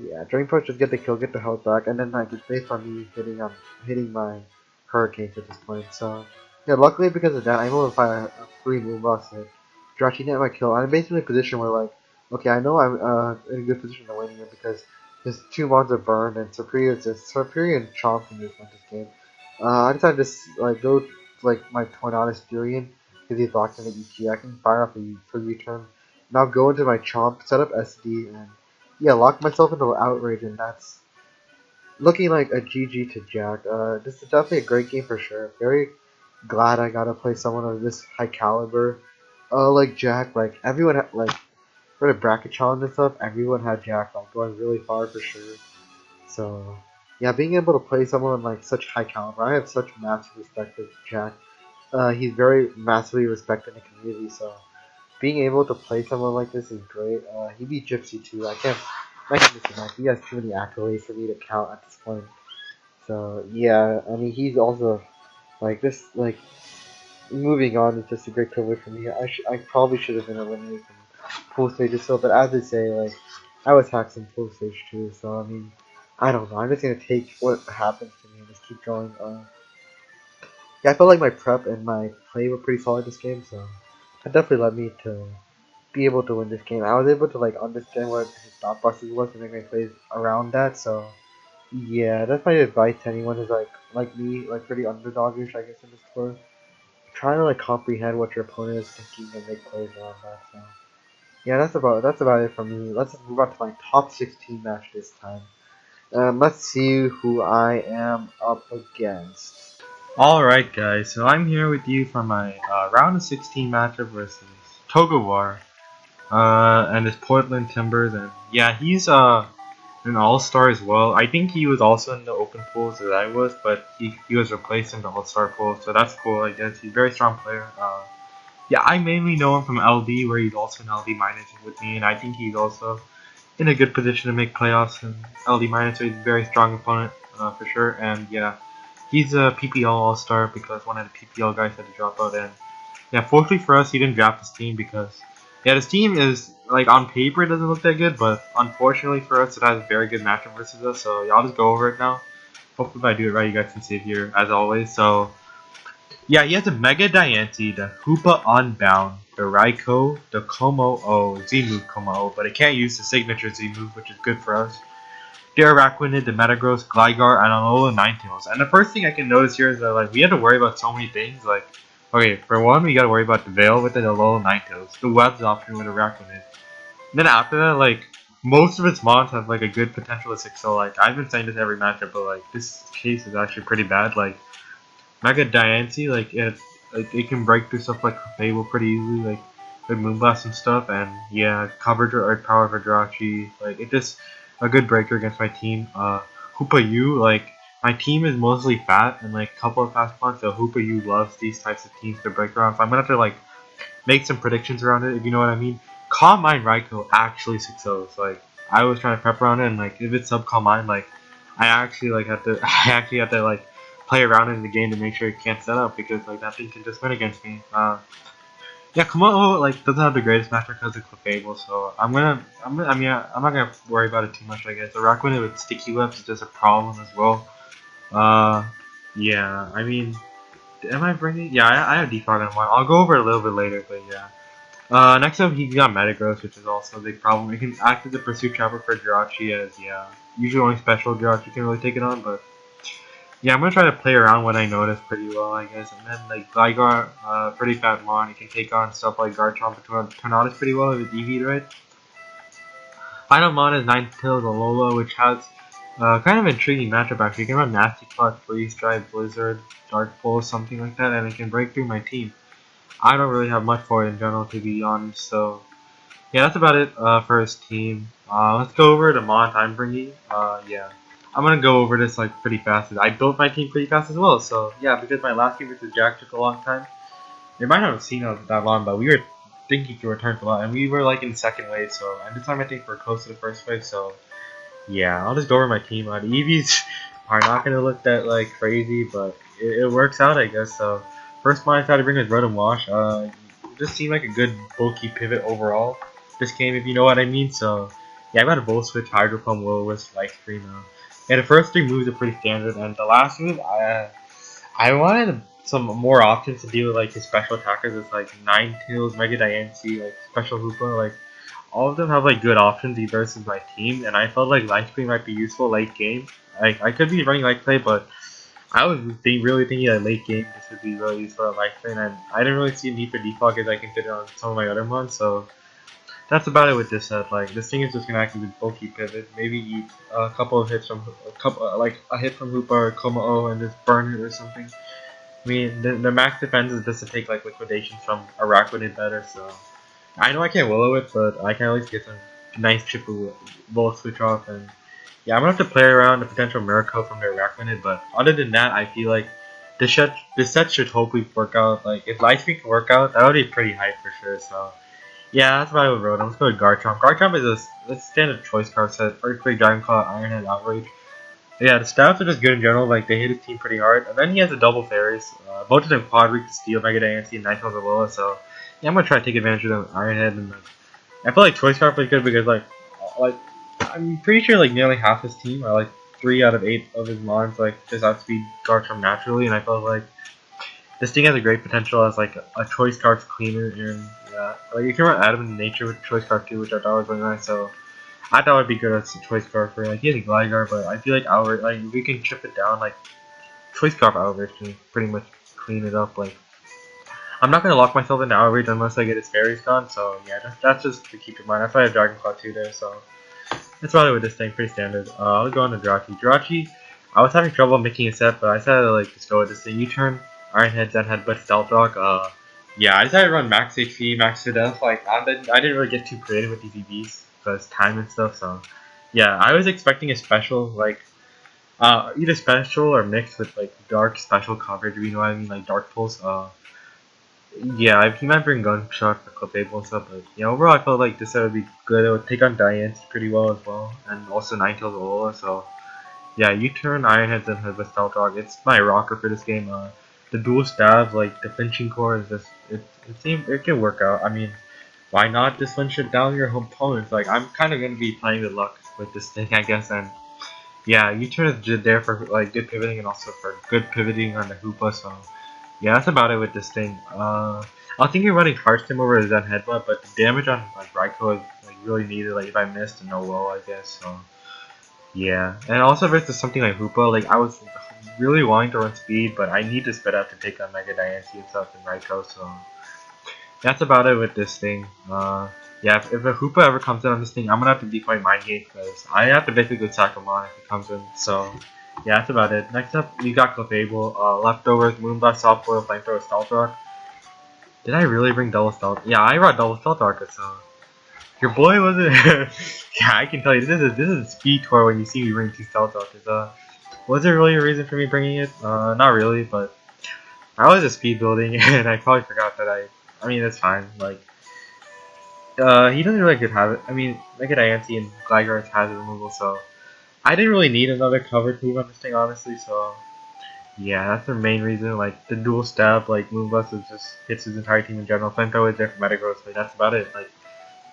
yeah, Drain Punch just get the kill, get the health back, and then like it's based on me hitting my Hurricanes at this point. So yeah, luckily because of that, I'm able to find a free move boss and Jirachi net my kill. I'm basically in a position where like, okay, I know I'm in a good position to win here because his two mods are burned and Superior and Chomp can just win this game. I decided to like go like my Tornadus Furion because he's locked in the EG. I can fire up for U-turn. Now go into my Chomp, set up SD, and yeah, lock myself into Outrage, and that's looking like a GG to Jack. This is definitely a great game for sure. Very glad I got to play someone of this high caliber. Like Jack, like everyone, like for the bracket challenge and stuff, everyone had Jack like going really far for sure. So yeah, being able to play someone like such high caliber, I have such massive respect for Jack. He's very massively respected in the community, so being able to play someone like this is great. He beat Gypsy too. I can't disconnect. He has too many accolades for me to count at this point. So yeah, I mean he's also like this. Like moving on is just a great privilege for me. I probably should have been eliminated from pool stages still, but as they say, like I was hacked in pool stage too. So I mean, I don't know. I'm just gonna take what happens to me and just keep going. Yeah, I felt like my prep and my play were pretty solid this game, so that definitely led me to be able to win this game. I was able to like understand what his thought process was and make my plays around that. So yeah, that's my advice to anyone who's like me, like pretty underdogish, I guess, in this tour. Try to like comprehend what your opponent is thinking and make plays around that. So yeah, that's about it for me. Let's move on to my top 16 match this time. Let's see who I am up against. Alright, guys, so I'm here with you for my round of 16 matchup versus Togawa and his Portland Timbers. And yeah, he's an all-star as well. I think he was also in the open pools as I was, but he was replaced in the all-star pool, so that's cool, I guess. He's a very strong player. Yeah, I mainly know him from LD, where he's also in LD minus with me, and I think he's also in a good position to make playoffs in LD minus, so he's a very strong opponent for sure. And yeah, he's a PPL all-star because one of the PPL guys had to drop out, and yeah, fortunately for us, he didn't draft his team because yeah, this team is like on paper it doesn't look that good, but unfortunately for us, it has a very good matchup versus us. So yeah, I'll just go over it now. Hopefully, if I do it right, you guys can see it here as always. So yeah, he has a Mega Diancie, the Hoopa Unbound, the Raikou, the Como-O, Z-Move Como-O, but it can't use the signature Z-Move, which is good for us. The Araquanid, the Metagross, Gligar, and Alola Ninetales. And the first thing I can notice here is that like we had to worry about so many things. Like, okay, for one, we got to worry about the Veil with the Alola Ninetales, the Webs option with Araquanid. Then after that, like most of its mons have like a good potential to 6-0. Like I've been saying this every matchup, but like this case is actually pretty bad. Like Mega Diancie, like it can break through stuff like Fable pretty easily, like with Moonblast and stuff, and yeah, coverage or power for Jirachi, like it just a good breaker against my team. Hoopa U, like my team is mostly fat and like a couple of fast pawns, so Hoopa U loves these types of teams to break around. So I'm gonna have to like make some predictions around it, if you know what I mean. Calm Mind Raikou actually 6-0s. Like I was trying to prep around it, and like if it's sub Calm Mind, like I actually like have to I actually have to like play around in the game to make sure it can't set up because like that thing can just win against me. Yeah, Komodo like doesn't have the greatest matchup because of Clefable, so I mean I'm not gonna worry about it too much. I guess the Rakuen with sticky webs is just a problem as well. Uh, yeah, I mean, am I bringing? Yeah, I have Defog on one. I'll go over it a little bit later, but yeah. Next up, he got Metagross, which is also a big problem. It can act as a Pursuit Trapper for Jirachi, as, yeah, usually only special Jirachi can really take it on, but yeah, I'm gonna try to play around what I notice pretty well, I guess. And then, like, Gligar, pretty fat Mon, he can take on stuff like Garchomp and Tornadus pretty well if it's EV'd right. Final Mon is Ninetales Alola, which has kind of intriguing matchup actually. You can run Nasty Plot, Freeze Drive, Blizzard, Dark Pulse, something like that, and it can break through my team. I don't really have much for it in general, to be honest, so yeah, that's about it for his team. Let's go over to Mon I'm bringing. Yeah, I'm gonna go over this like pretty fast. I built my team pretty fast as well, so yeah, because my last game versus Jack took a long time. You might not have seen us that long, but we were thinking through our turns a lot, and we were like in second wave. So and this time I think we're close to the first wave. So yeah, I'll just go over my team. The EVs are not gonna look that like crazy, but it works out, I guess. So first one I tried to bring was Rotom Wash. It just seemed like a good bulky pivot overall. This game, if you know what I mean. So yeah, I got a Volt Switch, Hydro Pump, Will-O-Wisp, Life Screen now. Yeah, the first three moves are pretty standard, and the last move, I wanted some more options to deal with like his special attackers. It's like Ninetales, Mega Diancie, like Special Hoopa, like all of them have like good options versus my team, and I felt like Life Screen might be useful late game. Like I could be running Life Play, but I was really thinking that late game this would be really useful at Life Play, and I didn't really see a need for defog as I considered on some of my other ones. So that's about it with this set. Like this thing is just gonna act as a bulky pivot. Maybe eat a couple of hits from like a hit from Hoopa or Como and just burn it or something. I mean, the max defense is just to take like liquidations from Araquanid better. So I know I can't Willow it, but I can at least get some nice triple Volt Switch off. And yeah, I'm gonna have to play around the potential Miracle from the Araquanid. But other than that, I feel like this set should hopefully work out. Like if Lightspeed can work out, that would be pretty hype for sure. So yeah, that's what I would Rotom. Let's go to Garchomp. Garchomp is a standard choice card set. Earthquake, Dragon Claw, Ironhead, Outrage. Yeah, the stats are just good in general. Like they hit his team pretty hard, and then he has a double fairies. Both of them quad weak to Steel, Mega Diancie, and Ninetales Alola. So yeah, I'm gonna try to take advantage of them. Ironhead, and like, I feel like Choice Scarf is good because like I'm pretty sure like nearly half his team, or like 3 out of 8 of his mons, like just outspeed Garchomp naturally, and I felt like this thing has a great potential as like a Choice Scarf cleaner, and yeah, like you can run Adam in Nature with Choice Scarf too, which I thought was really nice. So I thought it'd be good as a choice card for like he has a Gligar, but I feel like Albert, like we can chip it down, like choice card Albert can pretty much clean it up. Like I'm not gonna lock myself into Albert unless I get his fairies gone. So yeah, that's just to keep in mind. That's why I have Dragon Claw 2 there. So that's probably with this thing, pretty standard. I'll go on to Jirachi. Jirachi, I was having trouble making a set, but I decided to like just go with this thing. U-turn, Ironhead, Zenhead, but Stealth Rock. Yeah, I decided to run max HP, max to death. Like I didn't really get too creative with these EVs because time and stuff. So yeah, I was expecting a special like either special or mixed with like dark special coverage. If you know what I mean, like Dark Pulse. Yeah, he might bring Gunshot for Clefable and stuff, but yeah, overall I felt like this set would be good. It would take on Diancie pretty well as well, and also Ninetales Alola. So yeah, U-turn, Ironheads, and the Stealth Rock. It's my rocker for this game. The dual stab, like the flinching core, is just it can work out. I mean, why not just flinch it down your opponents? Like I'm kind of gonna be playing with luck with this thing, I guess. And yeah, U-turn is just there for like good pivoting and also for good pivoting on the Hoopa. So yeah, that's about it with this thing. I was thinking of running Heart Stim over Zen Headbutt, but the damage on like Raikou is like really needed. Like if I missed, no low, I guess. So yeah, and also versus something like Hoopa, like I was really wanting to run speed, but I need to spit out to take on Mega Diancie and stuff in Raikou. So that's about it with this thing. Yeah, if a Hoopa ever comes in on this thing, I'm gonna have to decoy Mind Gate because I have to basically sack him on if it comes in. So, yeah, that's about it. Next up, we got Clefable, Leftovers, Moonblast, Softboil, Flamethrower, Stealth Rock. Did I really bring double Stealth? Yeah, I brought double Stealth Rock, so. Your boy wasn't. Yeah, I can tell you, this is a speed tour when you see me bring two Stealth Rockets. Was there really a reason for me bringing it? Not really, but I was just speed building and I probably forgot that I mean, it's fine. Like, he doesn't really good have it. I mean, like at Ianti and Gligar has removal, so I didn't really need another covered move on this thing, honestly. So yeah, that's the main reason. Like the dual stab, like Moonblast, is just hits his entire team in general. Flamethrower is there for Metagross, but that's about it. Like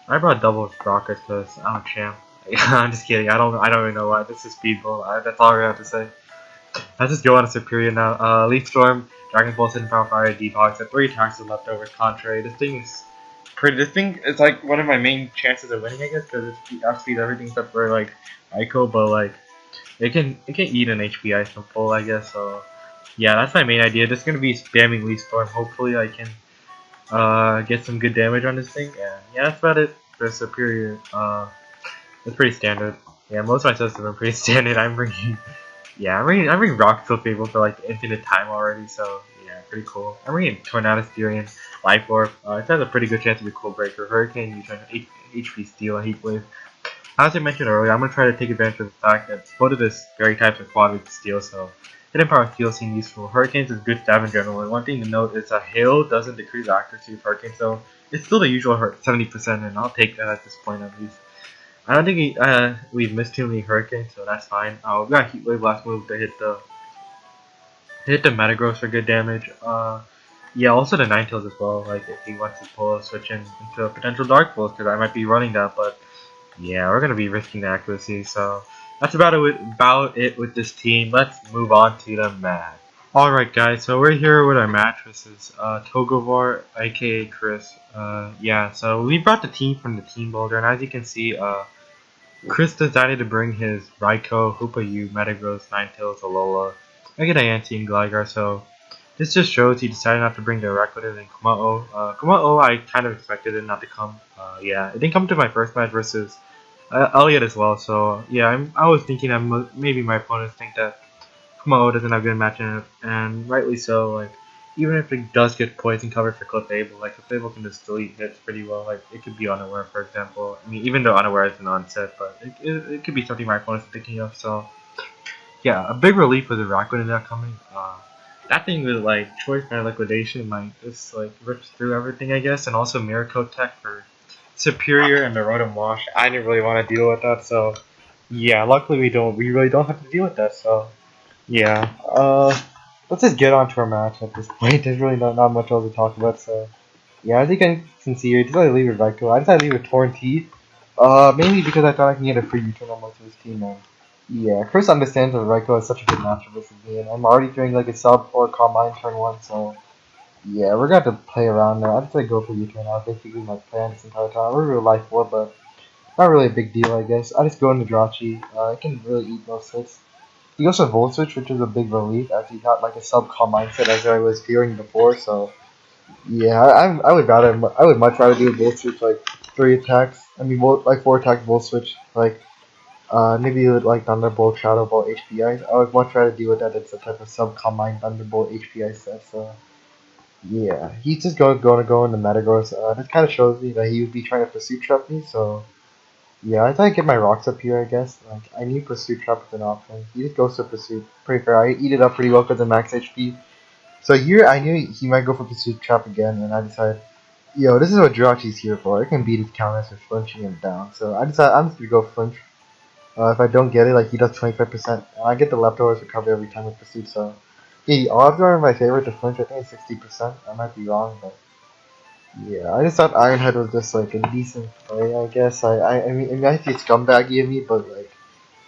I brought double Rockets because I'm a champ. I'm just kidding. I don't even know why. This is Speedball. That's all I have to say. Let's just go on to Superior now. Leaf Storm, Dragon Ball, Hidden Power Fire, Defox at 3 attacks with leftovers. Contrary. This thing is pretty. This thing is like one of my main chances of winning, I guess, because it outspeeds everything except for like Ico, but like it can eat an HP ice from full, I guess. So yeah, that's my main idea. Just gonna be spamming Leaf Storm. Hopefully, I can get some good damage on this thing. And yeah, that's about it for Superior. It's pretty standard. Yeah, most of my systems are pretty standard. Yeah, I'm bringing Rock Tilt Fable for like the infinite time already, so yeah, pretty cool. I'm bringing Tornadus Furion, Life Orb. It has a pretty good chance to be Cool Breaker. Hurricane, you try to HP Steel and Heat Wave. As I mentioned earlier, I'm gonna try to take advantage of the fact that both of this very types are quad with Steel, so Hidden Power Steel seems useful. Hurricanes is good stab in general, and one thing to note is Hail doesn't decrease accuracy of Hurricane, so it's still the usual 70%, and I'll take that at this point at least. I don't think we've missed too many hurricanes, so that's fine. We got Heat Wave last move to hit the Metagross for good damage. Yeah, also the Ninetales as well. Like if he wants to pull a switch into a potential Dark Pulse, because I might be running that. But yeah, we're gonna be risking the accuracy. So that's about it with this team. Let's move on to the match. Alright guys, so we're here with our mattresses, Togovar, aka Chris. Yeah, so we brought the team from the team builder, and as you can see, Chris decided to bring his Raikou, Hoopa-U, Metagross, Ninetales, Alola, Mega Diancie, and Gligar, so this just shows he decided not to bring the Rakuten and Kumao. Kumao, I kind of expected it not to come. Yeah, it didn't come to my first match versus Elliot as well, so yeah, I was thinking that maybe my opponents think that Kumao doesn't have good matchup, and rightly so. Like, even if it does get poison covered for Clefable, like Clefable can just delete hits pretty well. Like, it could be unaware, for example. I mean, even though unaware is an onset, but it could be something my opponent's thinking of. So, yeah, a big relief with the Rakuten not coming. That thing with like choice band liquidation, like just like rips through everything, I guess, and also Mirror Coat Tech for Superior and the Rotom Wash. I didn't really want to deal with that, so yeah. Luckily, we don't. We really don't have to deal with that. So yeah. Let's just get on to our match at this point. There's really not much else to talk about. So yeah, I think I can see here. I decided to leave with Raikou. I decided to leave with Torn T. Mainly because I thought I can get a free U-turn on most of his team. And yeah, Chris understands that Raikou is such a good matchup versus me, and I'm already doing like a sub or combine turn one. So yeah, we're gonna have to play around now. I decided to go for U-turn. I was basically my plan this entire time. We're real life 4, but not really a big deal, I guess. I just go into Drachi. I can really eat most hits. He goes for Volt Switch, which is a big relief, as he got like a sub-calm mindset as I was fearing before. So yeah, I would much rather do a Volt Switch like 3 attacks. I mean, like 4 attacks Volt Switch, like maybe with like Thunderbolt, Shadow Ball, HPI. I would much rather deal with that. It's a type of sub-calm mind Thunderbolt HPI set. So yeah, he's just going to go into Metagross. This kind of shows me that he would be trying to Pursuit Trap me. So yeah, I thought I'd get my rocks up here, I guess. Like, I need Pursuit Trap as an option. He just goes to Pursuit. Pretty fair. I eat it up pretty well because of max HP. So here, I knew he might go for Pursuit Trap again, and I decided, yo, this is what Jirachi's here for. I can beat his counters with flinching him down. So I decided I'm just going to go flinch. If I don't get it, like, he does 25%. And I get the leftovers recovery every time with Pursuit, so... Yeah, the odds are in my favor to flinch. I think it's 60%. I might be wrong, but... Yeah, I just thought Ironhead was just like a decent play, I guess. I mean, I think it's scumbaggy of me, but like,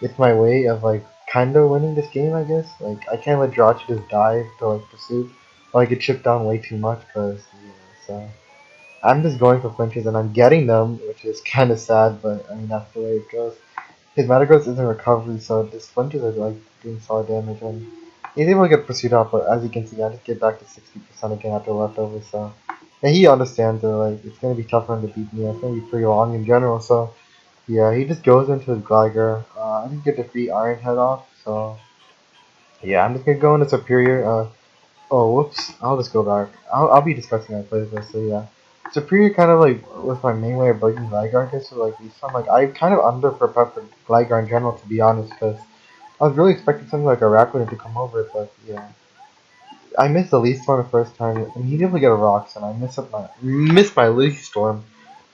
it's my way of like kind of winning this game, I guess. Like, I can't let Jirachi just dive to like pursuit, or I get chipped down way too much, cause yeah. So I'm just going for flinches and I'm getting them, which is kind of sad, but I mean that's the way it goes. His Metagross isn't recovery, so this flinches are like doing solid damage, and he's able to get pursued off. But as you can see, I just get back to 60% again after leftovers, so. And he understands that like it's gonna be tough for him to beat me. It's gonna be pretty long in general. So yeah, he just goes into his Gligar. I didn't get to free Iron Head off, so yeah, I'm just gonna go into Superior. Oh, whoops. I'll just go back. I'll be discussing that later, so yeah. Superior kind of like was my main way of breaking Gligar, I guess, so like each time, like, I kind of underprepared for Gligar in general, to be honest, because I was really expecting something like a Rakuten to come over, but yeah. I missed the Leaf Storm the first time, and he didn't get a Rocks, and I missed my Leaf Storm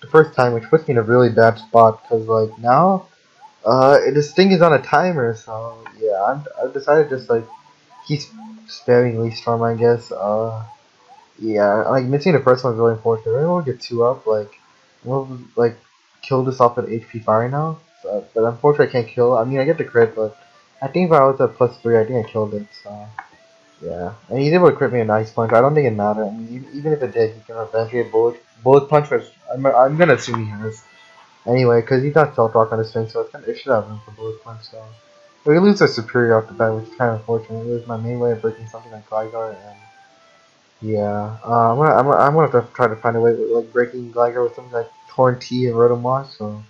the first time, which puts me in a really bad spot, because like now, this thing is on a timer, so yeah, I've decided just like keep sparing Leaf Storm, I guess. Yeah, like missing the first one is really unfortunate. We're able to get two up, like we'll like kill this off at HP fire now. So, but unfortunately, I can't kill. I mean, I get the crit, but I think if I was at +3, I think I killed it. So yeah, and he's able to crit me a nice punch. I don't think it mattered. I mean, even if it did, he can eventually get bullet punch, which I'm gonna assume he has anyway, because he's got Stealth Rock on his thing, so it should have room for bullet punch. So we lose our superior off the bat, which is kind of unfortunate. It was my main way of breaking something like Gligar, and yeah, I'm gonna have to try to find a way with like breaking Gligar with something like Torn T and Rotomoss. So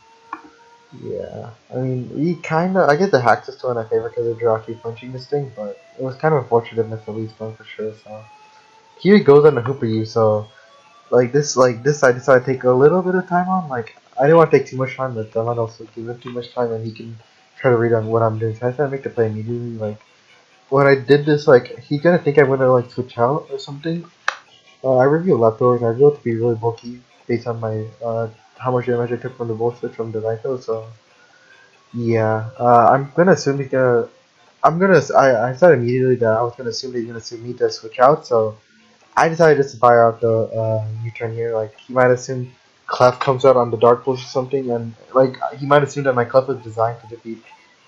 yeah, I mean, we kind of I get the hack still in my favor because of Jirachi punching this thing, but it was kind of unfortunate to miss the least one for sure. So here he goes on the Hooper U. So like this, I decided to take a little bit of time on. Like I didn't want to take too much time, but I might also give him too much time, and he can try to read on what I'm doing. So I decided to make the play immediately. Like when I did this, like he's gonna think I'm gonna like switch out or something. I reveal leftovers. I reveal it to be really bulky based on my how much damage I took from the bull switch from the Rifle. So yeah, I'm gonna assume he's gonna. I said immediately that I was gonna assume that he's gonna assume me to switch out. So I decided just to fire out the U-turn here. Like he might assume Clef comes out on the Dark Pulse or something, and like he might assume that my Clef was designed to defeat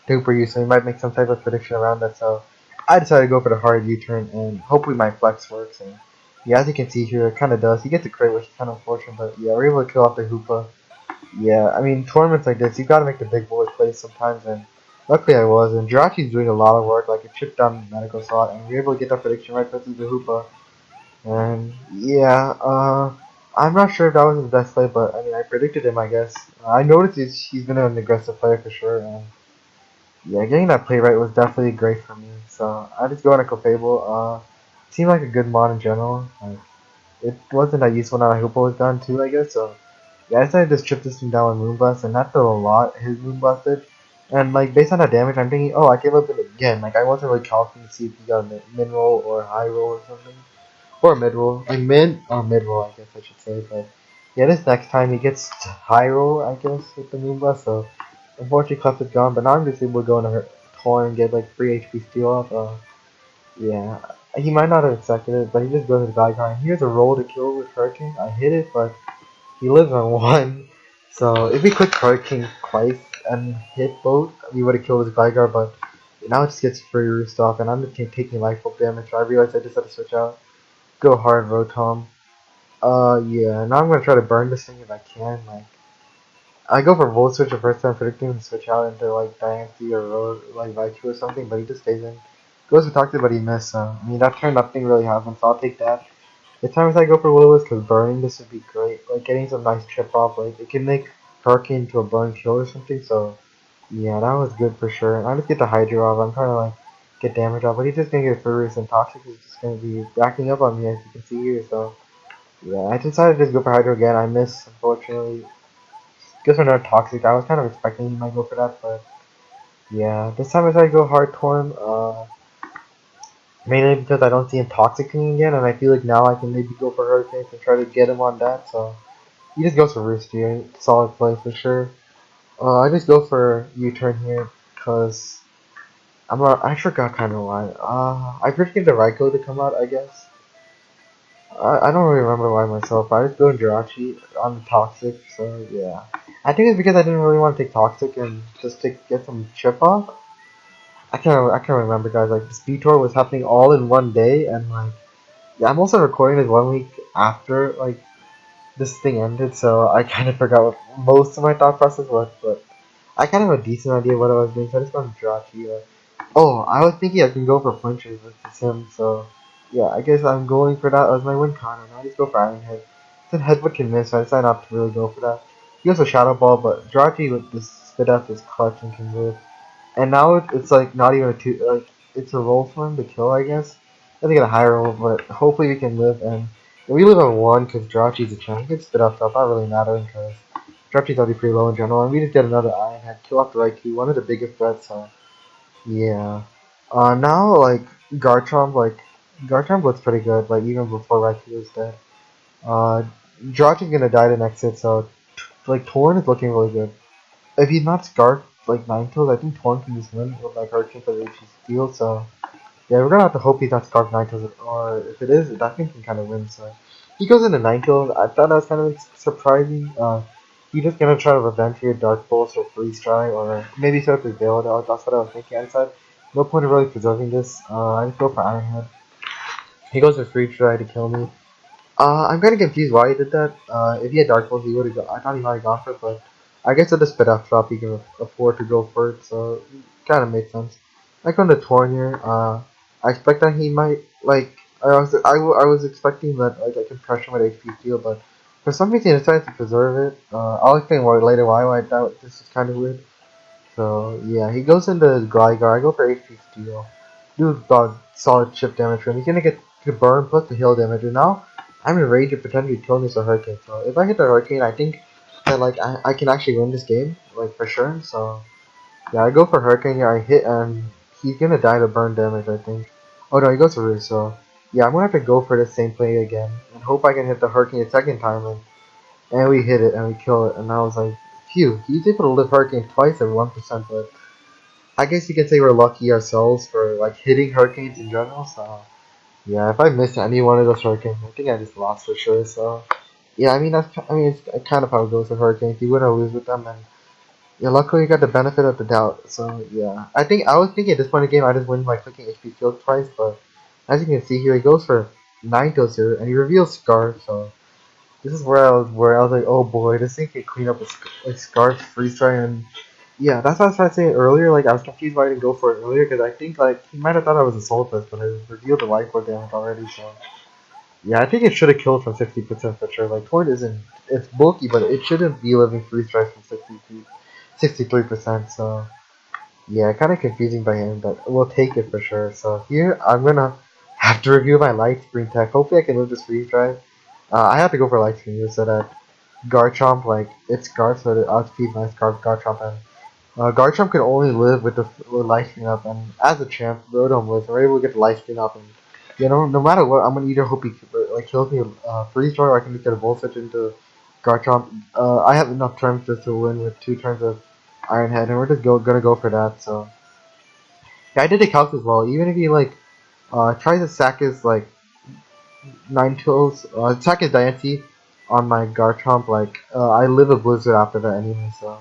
Super U, so he might make some type of prediction around that. So I decided to go for the hard U-turn, and hopefully my flex works. And yeah, as you can see here, it kind of does. He gets a crit, which is kind of unfortunate, but yeah, we're able to kill off the Hoopa. Yeah, I mean tournaments like this, you got to make the big boy plays sometimes, and luckily I was. And Jirachi's doing a lot of work, like it chipped down the medical slot, and we were able to get that prediction right versus the Hoopa. And yeah, I'm not sure if that was his best play, but I mean, I predicted him, I guess. I noticed he's been an aggressive player for sure, and yeah, getting that play right was definitely great for me. So I just go on a Clefable. Seemed like a good mod in general. Like, it wasn't that useful now that Hoopa was done too, I guess. So yeah, I decided to just chip this thing down with Moonblast, and that did a lot. His Moonblast did. And like based on that damage, I'm thinking, oh, I can live it again. Like I wasn't really calculating to see if he got a min roll or a high roll or something. Or mid roll. Like mid roll, I guess I should say. But yeah, this next time he gets high roll, I guess, with the Moonblast. So unfortunately, Clef is gone. But now I'm just able to go into her Torn and get like 3 HP steal off. Yeah, he might not have expected it, but he just goes to the Gligar. And here's a roll to kill with Hurricane. I hit it, but he lives on one. So if we click Hurricane twice and hit both, we would have killed his Gligar. But now it just gets free roost off, and I'm just taking life up damage. So I realized I just had to switch out. Go hard, Rotom. Yeah, now I'm gonna try to burn this thing if I can. Like, I go for Volt Switch the first time, predicting him to switch out into like Diancie or like Raichu or something, but he just stays in. Goes to Toxic, but he missed. So I mean, that turn nothing really happened, so I'll take that. The times I go for Will-O-Wisp, because burning this would be great. Like getting some nice chip off, like it can make Hurricane into a burn kill or something. So yeah, that was good for sure. And I just get the Hydro off. I'm trying to like get damage off, but he's just gonna get Furious, and Toxic is just gonna be racking up on me, as you can see here. So. Yeah, I decided to just go for Hydro again. I missed, unfortunately. Goes for another Toxic. I was kind of expecting he might go for that, but yeah. This time I decided to go Hard Torn, mainly because I don't see him Toxicing again, and I feel like now I can maybe go for Hurricane and try to get him on that, so he just goes for Roost here. Solid play for sure. I just go for U-turn here, because I forgot kind of why. I predicted the Raikou to come out, I guess. I don't really remember why myself. I was going Jirachi on the Toxic, so yeah. I think it's because I didn't really want to take Toxic and just to get some chip off. I can't remember, guys. Like this B tour was happening all in one day, and like yeah, I'm also recording this 1 week after like this thing ended, so I kind of forgot what most of my thought process was. But I kind of have a decent idea what I was doing, so I just went Jirachi. Oh, I was thinking I can go for punches with the sim, so yeah, I guess I'm going for that as my win con, and I just go for Iron Head. Then Headwood can miss, so I decided not to really go for that. He goes for Shadow Ball, but Jirachi with this spit up is clutch and can live. And now it's like not even a two, like it's a roll for him to kill, I guess. I think at a higher roll, but hopefully we can live. And if we live on one, because Jirachi's a champ, he can spit up, so it's not really mattering because Jirachi's already pretty low in general. And we just get another Iron Head, kill off the Raikou, one of the biggest threats, so yeah. Now like Garchomp, Garchomp looks pretty good, like even before Raikou is dead. Uh, Jirachi's gonna die the next hit, so like Torn is looking really good. If he's not Scarf like Ninetales, I think Torn can just win with like Hurricane for the HP Steel. So yeah, we're gonna have to hope he's not Scarf Ninetales, or if it is, that thing can kind of win. So he goes into Ninetales. I thought that was kind of surprising. He's just gonna try to revenge here, Dark Pulse or Freeze Dry, or maybe set up his Veil. That's what I was thinking. I decided no point in really preserving this. I just go for Iron Head. He goes for Freeze Dry to kill me. I'm kind of confused why he did that. If he had Dark Pulse, he would have. I thought he might have gone for it, but I guess with the spit up drop, he can afford to go for it, so it kind of made sense. I go into Torn here. I expect that he might like. I was expecting that like I can pressure with HP field, but for some reason he decided to preserve it. I'll explain why later why I thought this is kind of weird. So yeah, he goes into Gligar. I go for HP Steel. Do about solid chip damage for him. He's gonna get the burn plus the heal damage. And now I'm in rage of potentially killing this a Hurricane. So if I hit the Hurricane, I think that like I can actually win this game, like for sure. So yeah, I go for Hurricane here. I hit and he's gonna die to burn damage. I think. Oh no, he goes for Roost. So yeah, I'm gonna have to go for the same play again and hope I can hit the Hurricane a second time. And we hit it and we kill it. And I was like, phew, he's able to live Hurricane twice at 1%, but I guess you can say we're lucky ourselves for like hitting hurricanes in general. So yeah, if I missed any one of those hurricanes, I think I just lost for sure. So yeah, I mean it's kind of how it goes with hurricanes. You win or lose with them, and yeah, luckily you got the benefit of the doubt. So yeah, I was thinking at this point in the game I just win by clicking HP field twice, but as you can see here, he goes for Ninetales here, and he reveals Scarf. So this is where I was like, oh boy, this thing can clean up with Scarf, Freeze Dry, and yeah, that's what I was trying to say earlier. Like, I was confused why I didn't go for it earlier because I think like he might have thought I was a Soul Fist, but I revealed the life orb damage already. So yeah, I think it should have killed from 60% for sure. Like, Tord isn't it's bulky, but it shouldn't be living freeze drive from 63%. So yeah, kind of confusing by him, but we'll take it for sure. So here I'm gonna have to review my Light Screen tech. Hopefully, I can live this freeze drive. I have to go for Light Screen so that Garchomp like it's Garth, so that outspeed my Garchomp and Garchomp can only live with the life screen up, and as a champ, Rotom lives. We're able to get the life screen up, and you know, no matter what, I'm gonna either hope he like kills me freeze dry, or I can get a Volt Switch into Garchomp. I have enough turns just to win with 2 turns of Iron Head, and we're just gonna go for that. So yeah, I did the calc as well. Even if he like tries to sack his like Ninetales, sack his Diancie on my Garchomp, like I live a Blizzard after that anyway. So.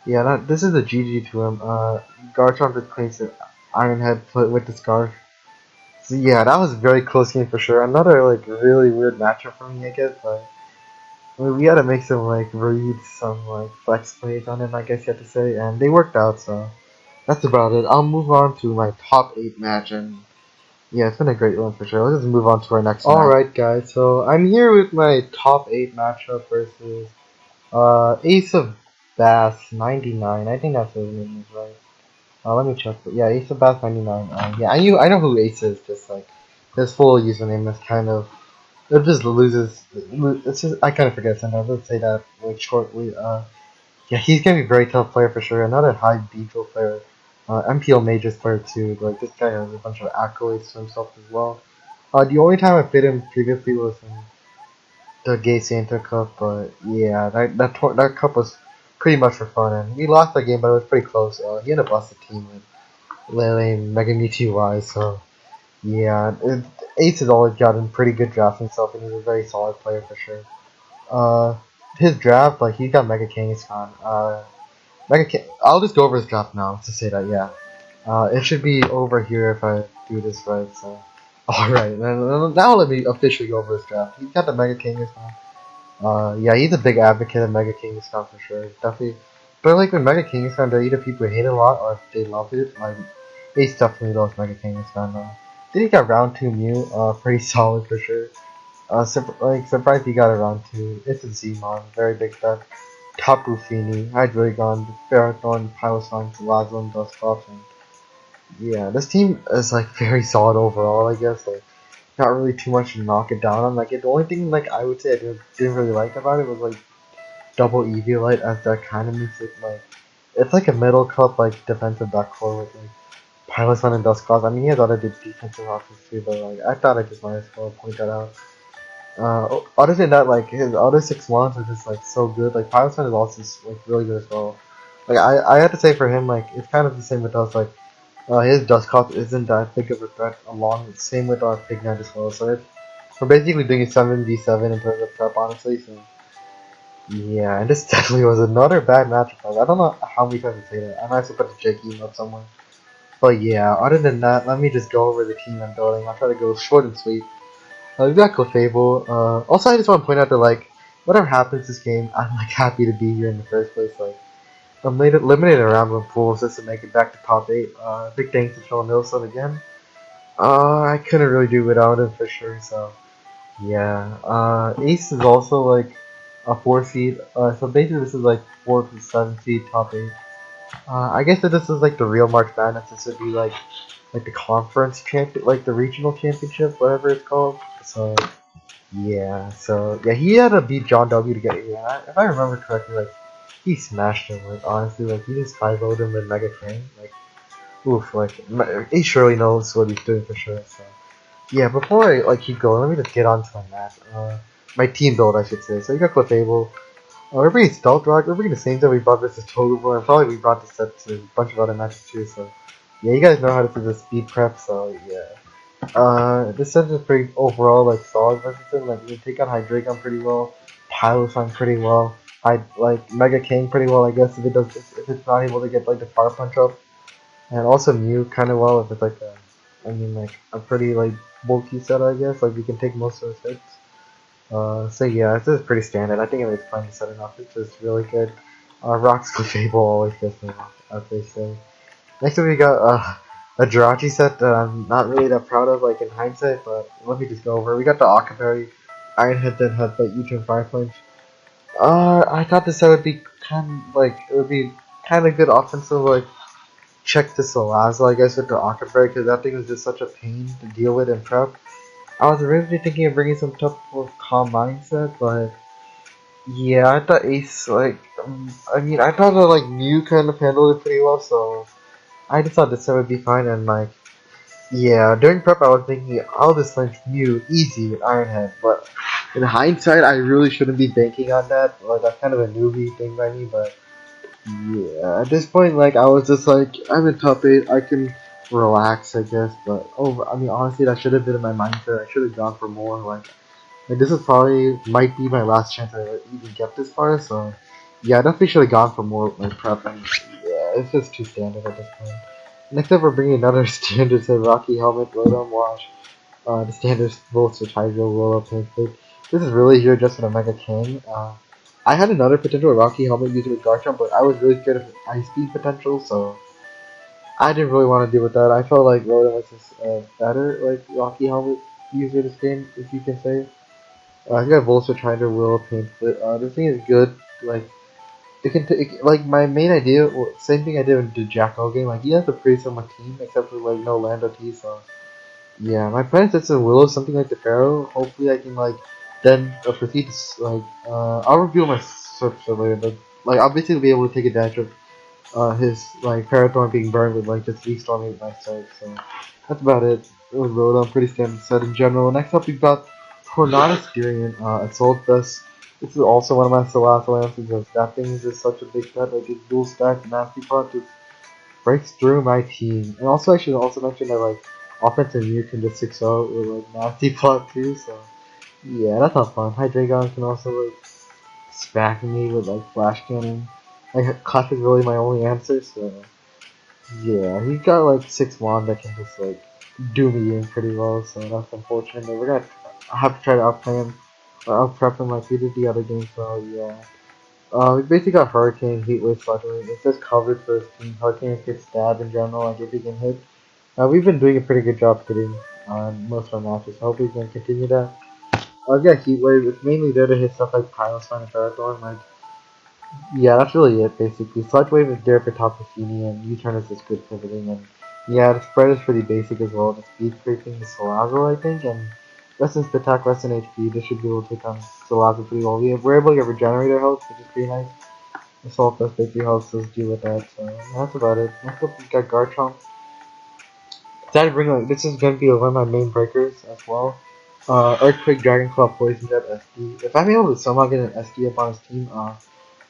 Yeah, this is a GG to him. Garchomp just cleans the Iron Head with the Scarf. So yeah, that was a very close game for sure. Another like really weird matchup for me, I guess. But I mean, we had to make some like read some like flex plays on him, I guess you have to say, and they worked out. So that's about it. I'll move on to my top 8 match, and yeah, it's been a great one for sure. Let's just move on to our next match. Alright, guys. So I'm here with my top 8 matchup versus Ace of Bass 99. I think that's what his name is, right? Let me check. Yeah, Ace of Bass 99. Yeah, I know who Ace is. Just like his full username is kind of it just loses. It's just I kind of forget sometimes. Let's say that like shortly. Yeah, he's gonna be a very tough player for sure. Another high Beetle player. MPL Majors player too. Like this guy has a bunch of accolades to himself as well. The only time I played him previously was in the Gay Santa Cup, but yeah, that cup was pretty much for fun, and we lost that game, but it was pretty close. He ended up lost the team with Lele Mega Mewtwo Y, so yeah, Ace has always gotten pretty good drafts himself, and he's a very solid player for sure. Uh, his draft, like he's got Mega Kangaskhan. I'll just go over his draft now to say that, yeah. It should be over here if I do this right, so. Alright, now let me officially go over his draft. He's got the Mega Kangaskhan. Yeah, he's a big advocate of Mega Kangaskhan for sure. Definitely. But like with Mega Kangaskhan, there are either people who hate it a lot or they love it. Like, Ace definitely loves Mega Kangaskhan. Then he got round 2 Mew, pretty solid for sure. Surprised he got around to. It's a Zmon, very big bet. Tapu Fini, Hydreigon, Ferrothorn, Piloswine, Lazo, and Dusclops, and yeah, this team is like very solid overall, I guess. Like, not really too much to knock it down on. Like, the only thing like I would say I didn't really like about it was like double Eviolite as that kind of makes it like it's like a middle cup like defensive backcourt with like Piloswine and Dusclops. I mean, he has other good defensive options too, but like I thought I just might as well point that out. Other than that, like his other six ones are just like so good. Like Piloswine is also like really good as well. Like I had to say for him, like it's kind of the same with us. Like his Dusclops isn't that big of a threat. Along same with our Pignat as well. So we're basically doing a 7v7 in terms of prep, honestly. So yeah, and this definitely was another bad matchup. Like, I don't know how many times to say that. I might have to put a JK up somewhere. But yeah, other than that, let me just go over the team I'm building. I'll try to go short and sweet. We got Clefable. Also, I just want to point out that like whatever happens this game, I'm like happy to be here in the first place. Like I'm eliminated around one pool just to make it back to top 8. Big thanks to Phil Nilsson again. I couldn't really do without him for sure. So yeah, Ace is also like a 4 seed. So basically this is like 4 to 7 seed top 8. I guess that this is like the real March Madness. This would be like the conference champion, like the regional championship, whatever it's called. So yeah, he had to beat John W to get it. Yeah, if I remember correctly, like he smashed him. Like honestly, like he just 5-0'd him with Mega King. Like oof, like he surely knows what he's doing for sure. So yeah, before I like keep going, let me just get on to my match. My team build, I should say. So you got Clefable. We're bringing Stealth Rock. We're bringing the same set we brought versus Toggle, and probably we brought this set to a bunch of other matches too. So yeah, you guys know how to do the speed prep. So yeah. This set is pretty overall like solid versus him. Like you take on Hydreigon pretty well, Piloswine pretty well, like Mega King pretty well. I guess if it's not able to get like the Fire Punch up, and also Mew kind of well if it's like like a pretty like bulky set. I guess like we can take most of the hits. So yeah, this is pretty standard. I think it makes plenty set enough. It's just really good. Rock's Clefable always gets me off, as they say. Next up we got a Jirachi set that I'm not really that proud of, like in hindsight, but let me just go over. We got the Akaberry, Iron Head, Dead Headbutt, U-turn Fire Punch. I thought this set would be kind of good offensive, like check to Salazzle, I guess, with the Akaberry, because that thing was just such a pain to deal with in prep. I was originally thinking of bringing some type of calm mindset, but yeah, I thought Ace, I thought that like Mew kind of handled it pretty well, so I just thought this set would be fine, and like, yeah, during prep I was thinking I'll just lynch Mew easy with Iron Head, but in hindsight I really shouldn't be banking on that. Like that's kind of a newbie thing by me, but yeah, at this point like I was just like I'm in top 8, I can relax I guess, but I mean honestly that should have been in my mindset. I should have gone for more. Like this is probably might be my last chance I even get this far, so yeah, I definitely should have gone for more like prep, and yeah, it's just too standard at this point. Next up, we're bringing another standard set Rocky Helmet, Rotom Wash, the standard Volt Switch Hydro, Roll Up, Pancake. This is really here just for the Mega King. I had another potential Rocky Helmet user with Garchomp, but I was really scared of Ice Speed potential, so I didn't really want to deal with that. I felt like Rotom was just better, like Rocky Helmet user this game, if you can say. I got Volt Switch Hydro, Will, Pancake. This thing is good, like like my main idea, same thing I did with the Jackal game. Like he has a pretty similar team, except for like no Lando T. So yeah, my plan is to Willow something like the Pharaoh. Hopefully, I can like then proceed to I'll reveal my search later, but like I'll basically be able to take advantage of his like Parathorn being burned with like just restorming with my sword. So that's about it. It was Rotom, pretty standard set in general. Next up, we've got Tornado Styrian, Assault Vest. This is also one of my Salazzle answers, because that thing is just such a big threat. Like, it's dual stack, Nasty Pot just breaks through my team. And also, I should also mention that, like, offensive Mew can just 6-0 with, like, Nasty Pot too, so, yeah, that's not fun. Hydreigon can also, like, smack me with, like, Flash Cannon. Like, Clash is really my only answer, so, yeah, he's got, like, 6 Wand that can just, like, do me in pretty well, so that's unfortunate. But we're gonna have to try to outplay him. I'll prep him like we did the other game, so yeah. We basically got Hurricane, Heat Wave, Sludgery. It's just covered for his team. Hurricane gets stab in general, like if he can hit. We've been doing a pretty good job hitting on most of our matches, so hopefully we can continue that. Yeah, Heat Wave. It's mainly there to hit stuff like Piloswine and Ferrothorn. Like, yeah, that's really it basically. Sludge Wave is there for top Buffini, and U-turn is just good for everything. And yeah, the spread is pretty basic as well. The speed creeping is Salazzle, I think, and less than attack, less than HP. This should be able to take on Salazzle pretty well. We're able to get Regenerator health, which is pretty nice. The Assault Vest basically helps us deal with that. So that's about it. Next up, we got Garchomp. Decided to bring like this is gonna be one of my main breakers as well. Earthquake, Dragon Claw, Poison Jab, SD. If I'm able to somehow get an SD up on his team,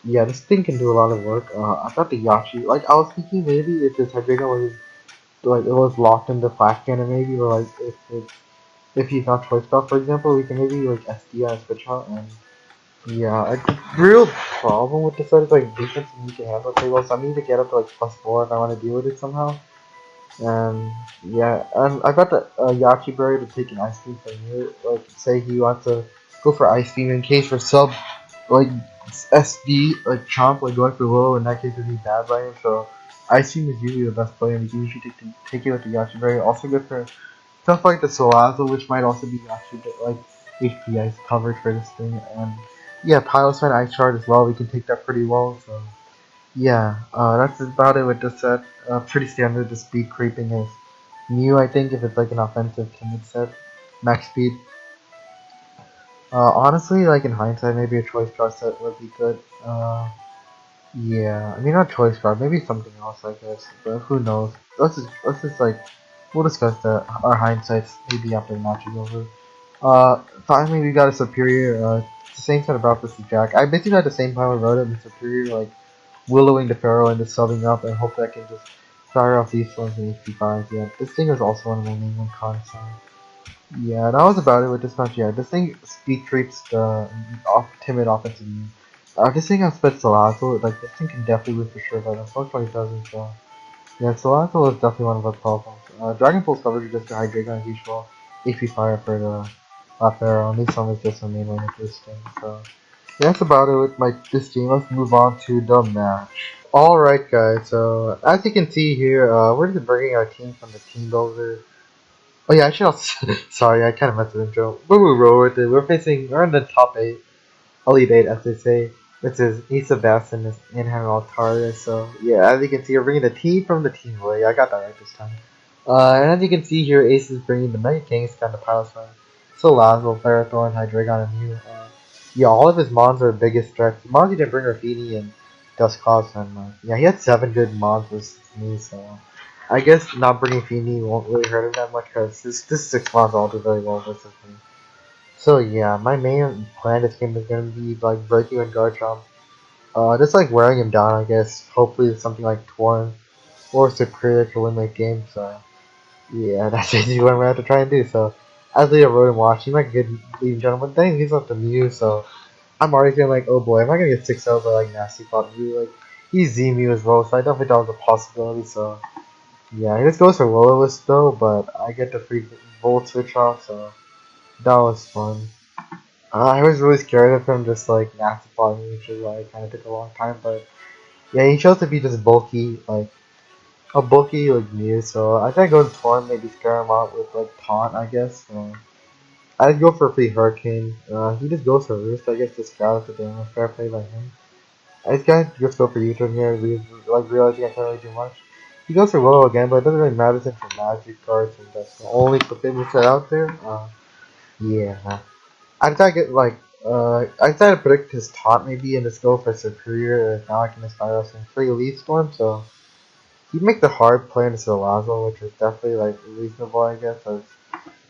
yeah, this thing can do a lot of work. I thought the Yachi, like I was thinking maybe if this Hydreigon was like it was locked into Flash Cannon maybe, or like if he's not Choice Belt for example, we can maybe like SD on switch out and yeah, like, the real problem with this set is like defense need to handle it pretty well, so I need to get up to like +4 if I want to deal with it somehow. Yeah, and I got the Yachi Berry to take an Ice Beam from you. Like, say he wants to go for Ice Beam in case for sub, like SD, like Chomp, like going for low. In that case, it'd be bad by him. So Ice Beam is usually the best play, and you can usually take it with the Yachi Berry. Also good for stuff like the Salazzle, which might also be Yachi, like HP Ice coverage for this thing. And yeah, Piloswine Ice Shard as well. We can take that pretty well. So. Yeah, that's about it with this set. Pretty standard. The speed creeping is new, I think, if it's like an offensive timid set. Max speed. Honestly, like in hindsight, maybe a choice guard set would be good. Yeah, I mean not choice guard, maybe something else, I guess. But who knows? Let's just like we'll discuss that our hindsights maybe after the match is over. Finally we got a superior. It's the same set of Breakfast with Jack. I basically had the same power wrote it with superior, like willowing the Pharaoh into subbing up and hope that I can just fire off these ones in HP5. Yeah, this thing is also one of my main cons. So. Yeah, that was about it with this match. Yeah, this thing speed creeps the timid offensive move. This thing has sped Salazzle, like this thing can definitely win for sure, but unfortunately it doesn't. So yeah, Salazzle is definitely one of our problems. Dragon Pulse coverage is just a high Dragon as usual. HP fire for the Pharaoh, and this one is just a main line of this thing. So yeah, that's about it with my this team. Let's move on to the match. Alright guys, so as you can see here, we're just bringing our team from the team builder. Oh yeah, I should also, sorry, I kind of messed with the intro. We're in the top 8, Elite 8 as they say, which is Isa Bassin and Henry Altaria, so yeah, as you can see, we're bringing the team from the team builder. Yeah, I got that right this time. And as you can see here, Ace is bringing the Mega Kings kind of Palace Run. So Lazo, Ferrothorn, Hydreigon, and Mew. Yeah, all of his mons are biggest threats. Mons he didn't bring Rafini and Dust Clops, and yeah, he had 7 good mons versus me, so I guess not bringing Fini won't really hurt him that much because this 6 mons all do very well versus me. So yeah, my main plan this game is gonna be like breaking with Garchomp. Just like wearing him down, I guess. Hopefully something like Torn or Superior to win the game. So yeah, that's basically what I'm gonna have to try and do. So, as Leo wrote and watched, he might get lead gentleman. Then he's up to Mew, so I'm already feeling like, oh boy, am I gonna get 6-0 by like Nasty Pop Mew? Like, he's Z Mew as well, so I don't think that was a possibility. So, yeah, he just goes for Will-O-Wisp though, but I get the free Volt switch off, so that was fun. I was really scared of him just like Nasty Pop Mew, which is why it kind of took a long time, but yeah, he chose to be just bulky, like a bulky like Mew, so I think I go to Torn, maybe scare him out with like Taunt, I guess. I'd go for a free Hurricane. He just goes for Roost, I guess, to scout the damage. Fair play by him. I just go for U-turn here, like realizing I can't really do much. He goes for Willow again, but it doesn't really matter since the magic cards and that's the only thing set out there. Yeah. I decided to get like I decided to predict his taunt maybe and just go for superior and now I can inspire us in free Leaf Storm, so you make the hard play into Salazzle, which is definitely like reasonable, I guess. As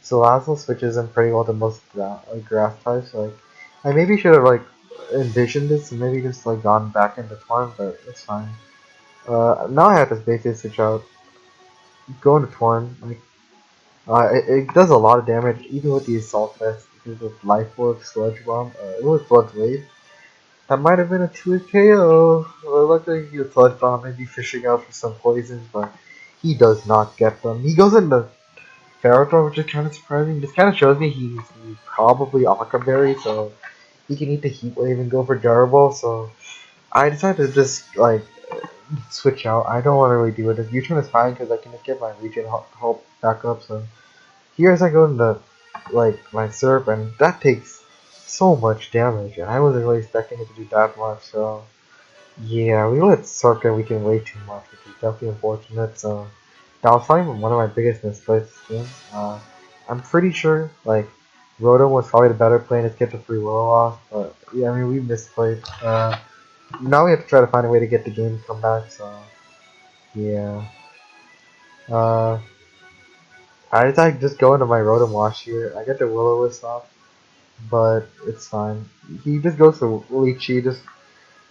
Salazzle switches in pretty well to most like grass types. Like I maybe should have like envisioned this and maybe just like gone back into Torn, but it's fine. Now I have to basically switch out, go into Torn. Like it does a lot of damage even with the Assault Vest because of Life Orb, Sludge Bomb. It was Sludge Wave. That might have been a 2-hit KO. Well, luckily he was Sludge Bomb, maybe fishing out for some poisons, but he does not get them. He goes into Ferrothorn, which is kind of surprising. This kind of shows me he's probably Aqua Berry, so he can eat the Heat Wave and go for Durable. So I decided to just like switch out. I don't want to really deal with this. U-turn is fine because I can just get my regen help back up. So here as I go into like my Serp, and that takes so much damage, and I wasn't really expecting it to do that much. So yeah, we let Serp get weakened way too much, which is definitely unfortunate. So that was probably one of my biggest misplays this game. I'm pretty sure like Rotom was probably the better play and get the free Willow off, but yeah, I mean we misplayed. Now we have to try to find a way to get the game to come back. So yeah. Uh, I decided to just go into my Rotom wash here. I get the Will-O-Wisp off, but it's fine. He just goes for Lychee, just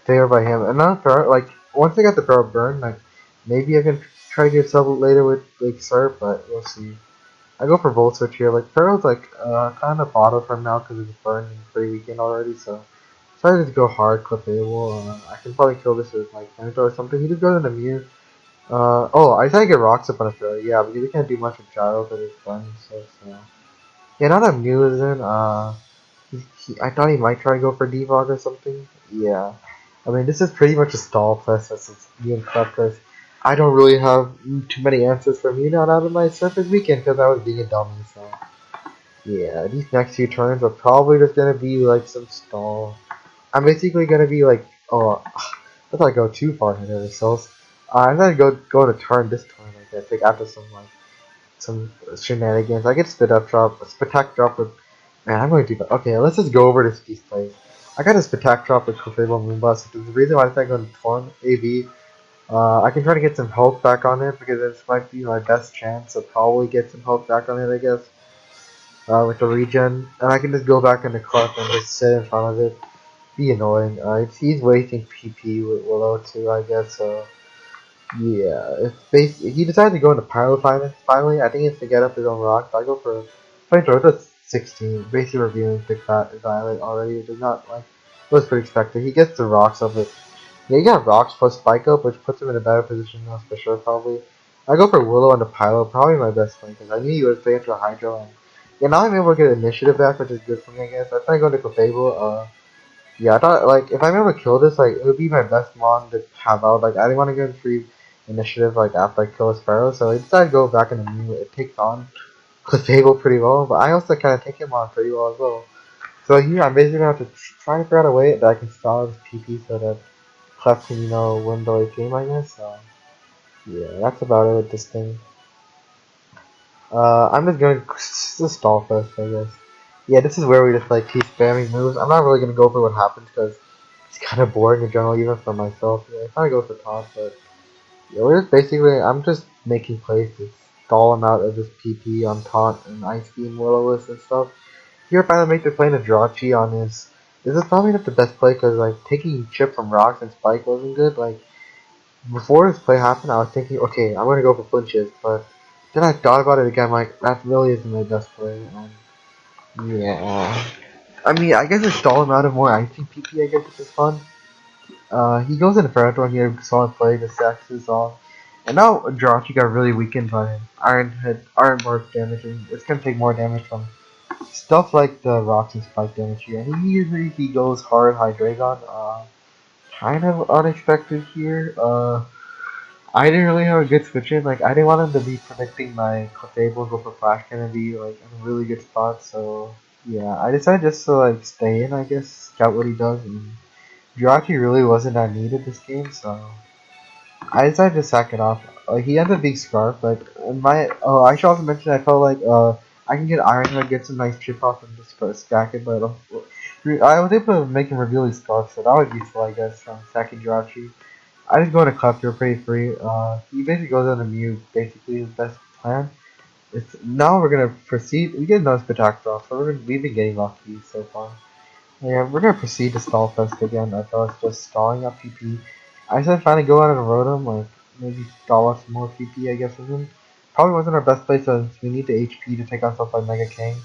favored by him. And now, like, once I got the Power Burn, like, maybe I can try to get something later with, like, Surf, but we'll see. I go for Volt Switch here. Like, Pharaoh's, like, kind of auto for him now because of the burn and pretty weekend already, so. Try to just go hard, clip Able. I can probably kill this with, like, Venator or something. He just goes into Mew. Oh, I tried to get rocks up on his throw. Yeah, because he can't do much with Gyro because it's fun. So. Yeah, now that Mew is in, I thought he might try to go for Devog or something. Yeah. I mean, this is pretty much a stall fest since it's me and Clef, because I don't really have too many answers for Mew now out of my Surface weekend because I was being a dummy, so. Yeah, these next few turns are probably just gonna be like some stall. I'm basically gonna be like, oh, let's not go too far into the cells. I'm gonna go to turn this turn, like I think after some shenanigans. I get spit up drop, Spatak drop with. Man, I'm going to do that. Okay, let's just go over these plays. I got a Spatak drop with Clefable Moonblast. The reason why I think I'm Torn AV. I can try to get some health back on it because this might be my best chance to probably get some health back on it, I guess. With the regen, and I can just go back in the clef and just sit in front of it. Be annoying. He's wasting PP with Willow too, I guess. So yeah, it's basically he decided to go into Pyro finally. I think it's to get up his own rock. So I go for flamethrower. That's 16, basically revealing Big Fat Violet already, which is not like was pretty expected. He gets the rocks up with. Yeah, he got rocks plus spike up, which puts him in a better position now for sure. Probably. I go for Willow and the Pyro, probably my best play because I knew he would play into a Hydro, and yeah, now I'm able to get initiative back, which is good for me, I guess. I think I go to Clefable. Yeah, I thought like if I'm able to kill this, like it would be my best mon to have out. Like I didn't want to go in free initiative like after I kill a Sparrow, so I decided to go back in the Mew. It takes on Clefable pretty well, but I also kind of take him on pretty well as well. So here I'm basically gonna have to try and figure out a way that I can stall his PP so that Clef can win the late game, I guess. So yeah, that's about it with this thing. I'm just going to stall first, I guess. Yeah, this is where we just like keep spamming moves. I'm not really gonna go for what happens because it's kind of boring in general, even for myself. Yeah, I kind of go for taunt, but yeah, we're just basically I'm just making plays to stall him out of this PP on taunt and Ice Beam Will-O-Wisp and stuff. Here, finally make the play to Jirachi on his. This is probably not the best play because like taking chip from rocks and spike wasn't good. Like before this play happened, I was thinking, okay, I'm gonna go for flinches, but then I thought about it again. Like that really isn't my best play. And yeah, I mean, I guess I stall him out of more icy PP. I guess which is fun. He goes into Ferrothorn here, solid play, the Saxes off. And now Jirachi got really weakened by Iron Bark damage, and it's gonna take more damage from stuff like the rocks and spike damage here. And usually he goes hard Hydreigon. Kind of unexpected here. I didn't really have a good switch in. Like I didn't want him to be predicting my Clefable go for Flash Cannon be like in a really good spot. So yeah, I decided just to like stay in. I guess scout what he does. And Jirachi really wasn't that needed this game, so I decided to sack it off. He ended up being Scarf, but I should also mention I felt like I can get Iron Head, get some nice chip off and just stack it, but I was able to make him reveal his Scarf, so that was useful I guess from stacking Jirachi. I just go into Clef here pretty free. He basically goes on to Mew, basically his best plan. It's now we're gonna proceed. We get another Spatak drop, so we've been getting lucky so far. Yeah, we're gonna proceed to stall fest again. I thought it's just stalling up PP. I said finally go out and Rotom, like maybe stall us some more PP I guess with him. Probably wasn't our best play since we need the HP to take on stuff like Mega King.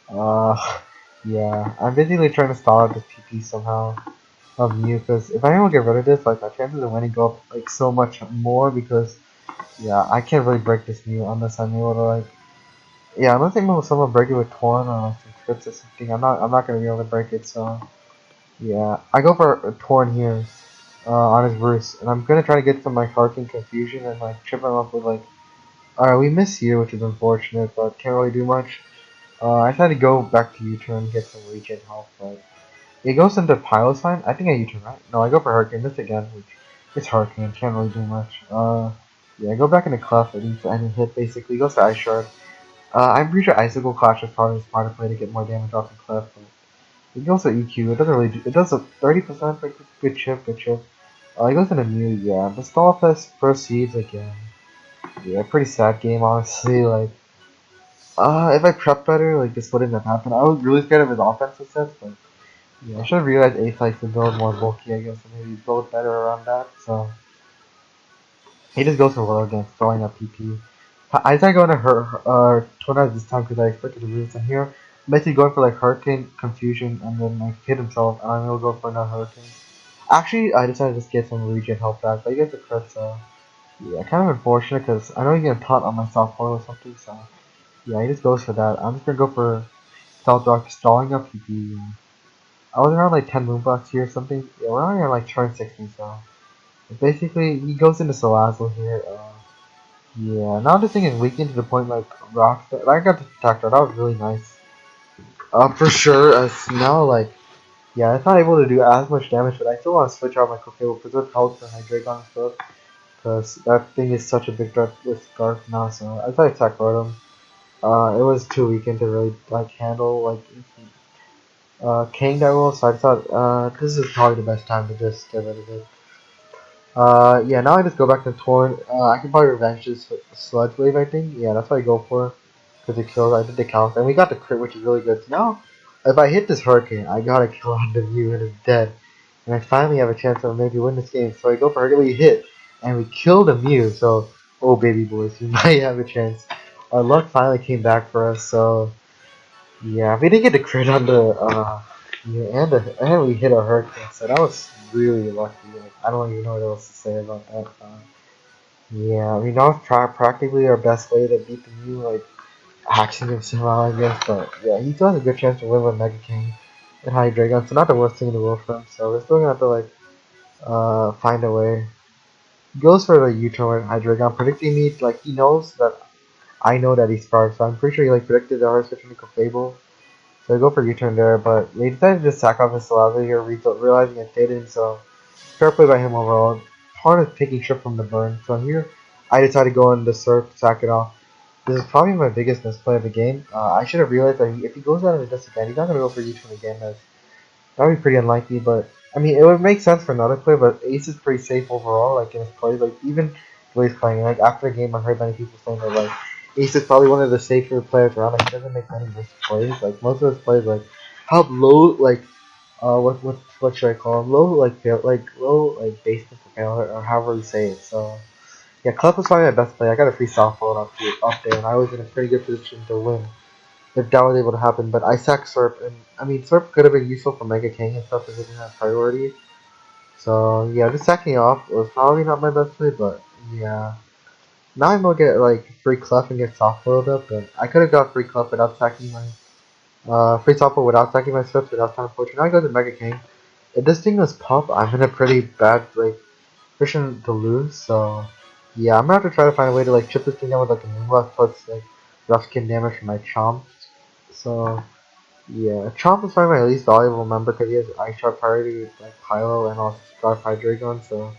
Uh yeah. I'm basically trying to stall out this PP somehow of Mew because if I able to get rid of this, like my chances of winning go up like so much more because yeah, I can't really break this Mew unless I'm able to like yeah, unless I'm able to someone break it with Torn or like some crits or something. I'm not gonna be able to break it so yeah, I go for a Torn here on his Roost, and I'm gonna try to get some like Harking Confusion and like trip him up with like. Alright, we miss here, which is unfortunate, but can't really do much. I decided to go back to U-turn and get some regen health, but it goes into pilot sign. I think I U-turn, right? No, I go for Hurricane this again, which it's Hurricane, can't really do much. Yeah, I go back into Clef and hit basically. It goes to Ice Shard. I'm pretty sure Icicle Clash is probably a smarter play to get more damage off the Clef, but it goes to EQ. It doesn't really do, it does a 30%, but good chip, good chip. It goes into Mew, yeah. The Stallfest proceeds again. Yeah, pretty sad game, honestly. Like, if I prep better, like, this wouldn't have happened. I was really scared of his offensive sets, but yeah, I should have realized Ace likes to build more bulky, I guess, and maybe build better around that. So, he just goes for Whirl against throwing up PP. I decided going to her, Tornado this time because I expected the roots, and here, I'm basically going for, like, Hurricane, Confusion, and then, like, hit himself, and I'm gonna go for another Hurricane. Actually, I decided to just get some regen help back, but I get the crit, so, yeah, kind of unfortunate because I know you get taunt on my soft foil or something, so. Yeah, he just goes for that. I'm just gonna go for Stealth Rock, stalling up PP. I was around like 10 moonblocks here or something. Yeah, we're only on like turn 60, so basically he goes into Salazzle here. Yeah, now this thing is weakened to the point like Rock. I got the Protector. That was really nice. For sure. As now like yeah, it's not able to do as much damage, but I still want to switch out my Clefable Preserve Health and Hydrate on stuff because that thing is such a big threat with Scarf now. So I thought attack Rotom. It was too weakened to really like handle like King Devil, so I thought this is probably the best time to just get rid of it. Yeah, now I just go back to Torn. I can probably revenge this with Sludge Wave, I think. Yeah, that's what I go for. Because it kills, I did the count. And we got the crit, which is really good. So now, if I hit this Hurricane, I gotta kill on the Mew and it's dead. And I finally have a chance of maybe win this game. So I go for Hurricane, we hit. And we kill the Mew, so, oh baby boys, we might have a chance. Our luck finally came back for us, so yeah, we didn't get the crit on the yeah, and we hit a hurricane, so that was really lucky. Like, I don't even know what else to say about that. Yeah, I mean that was practically our best way to beat the Mew, like axing him somehow, I guess. But yeah, he still has a good chance to win with Mega King and High Dragon, so not the worst thing in the world for him. So we're still gonna have to like find a way. He goes for the U-turn with High Dragon, predicting me like he knows that I know that he's scarred, so I'm pretty sure he like predicted the hard switch into Fable. So I go for U-turn there, but they decided to just sack off his Salazzle here, realizing it didn't, so fair play by him overall. Part of taking shit from the burn. So here, I decided to go in the Surf, sack it off. This is probably my biggest misplay of the game. I should have realized that if he goes out of this again, he's not going to go for U-turn again, as that would be pretty unlikely, but I mean, it would make sense for another player, but Ace is pretty safe overall, like in his plays. Like, even the way he's playing, like after the game, I heard many people saying that, like, Ace is probably one of the safer players around. Like, he doesn't make many risky plays. Like, most of his plays, like, help low, like, what should I call him? Low, like, fail, like, low, like, basement for failure, or however you say it. So, yeah, Clef was probably my best play. I got a free softball up there, and I was in a pretty good position to win if that was able to happen. But I sacked Serp, and I mean, Serp could have been useful for Mega King and stuff if it didn't have priority. So yeah, just sacking off was probably not my best play, but yeah. Now I'm gonna get like free Clef and get soft foiled up, but I could have got free Clef without sacking my free soft foil without sacking my Serp without time poacher. Now I go to Mega King. If this thing was puff, I'm in a pretty bad like position to lose. So yeah, I'm gonna have to try to find a way to like chip this thing down with like a Moonblast plus like rough skin damage from my Chomp. So yeah, Chomp is probably my least valuable member because he has Ice Shard priority like Pylo and also Scarf Hydreigon, so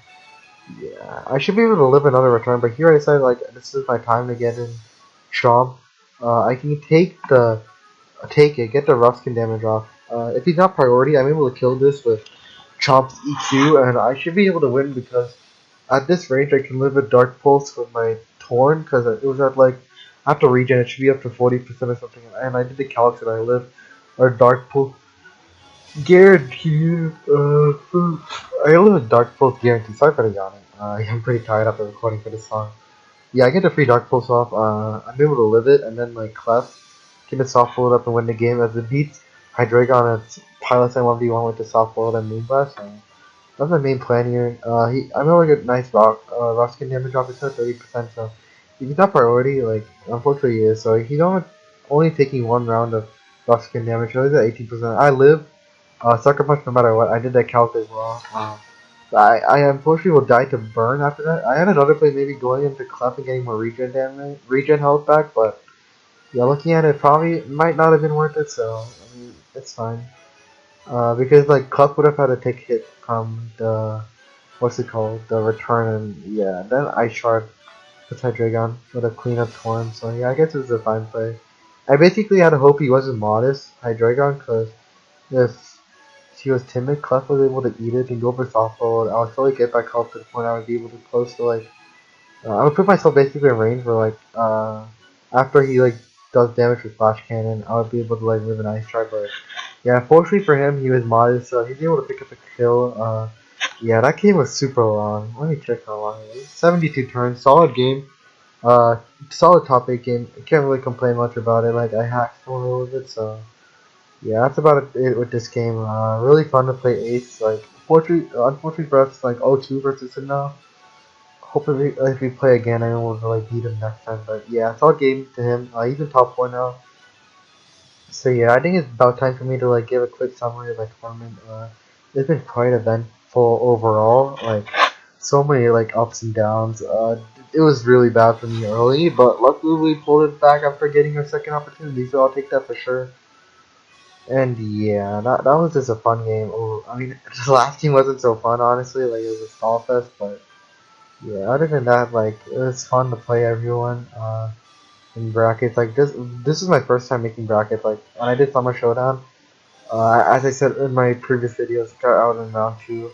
yeah, I should be able to live another return, but here I decided like this is my time to get in Chomp. I can take it, get the rough skin damage off. If he's not priority, I'm able to kill this with Chomp's EQ, and I should be able to win because at this range I can live a Dark Pulse with my Torn because it was at like after regen it should be up to 40% or something, and I did the calcs and I live or Dark Pulse guarantee. I live a Dark Pulse guarantee. Sorry for the yawning. I'm pretty tired after recording for this song. Yeah, I get the free Dark Pulse off. I'm able to live it, and then like Clef get it soft fold up and win the game as it beats Hydreigon at Pilot and 1v1 with the soft fold and Moonblast. That's my main plan here. I'm able to get nice rock skin damage off his head, 30%. So if he's not priority, like unfortunately he is. So he's only taking one round of rock skin damage. So he's at 18%. I live. Sucker Punch no matter what. I did that calc as well. I unfortunately will die to burn after that. I had another play maybe going into Clef and getting more regen damage, regen health back, but Yeah, looking at it, probably might not have been worth it. So I mean, it's fine. Because like Club would have had to take hit from the what's it called, the return, and yeah, then Ice Shard with Hydreigon with a cleanup form. So yeah, I guess it was a fine play. I basically had to hope he wasn't modest Hydreigon, because if he was timid, Clef was able to eat it and go for soft hold. I would slowly get back up to the point I would be able to close to like I would put myself basically in range where like after he like does damage with Flash Cannon, I would be able to like live an Ice Strike. But yeah, fortunately for him, he was modest, so he's able to pick up a kill. Yeah, that game was super long. Let me check how long it is. 72 turns, solid game. Uh, solid top 8 game. I can't really complain much about it. Like I hacked a little bit, so yeah, that's about it with this game. Really fun to play Ace. Like, unfortunately for us, like 0-2 versus him now. Hopefully, if we play again, I will like beat him next time. But yeah, it's all game to him. He's in top 4 now. So yeah, I think it's about time for me to like give a quick summary of my tournament. It's been quite eventful overall. Like so many like ups and downs. It was really bad for me early, but luckily we pulled it back after getting our second opportunity. So I'll take that for sure. And yeah, that was just a fun game. Oh, I mean, the last game wasn't so fun, honestly. Like it was a stall fest, but yeah. Other than that, like it was fun to play everyone. In brackets, like this is my first time making brackets. Like when I did Summer Showdown, as I said in my previous videos, got out in round two.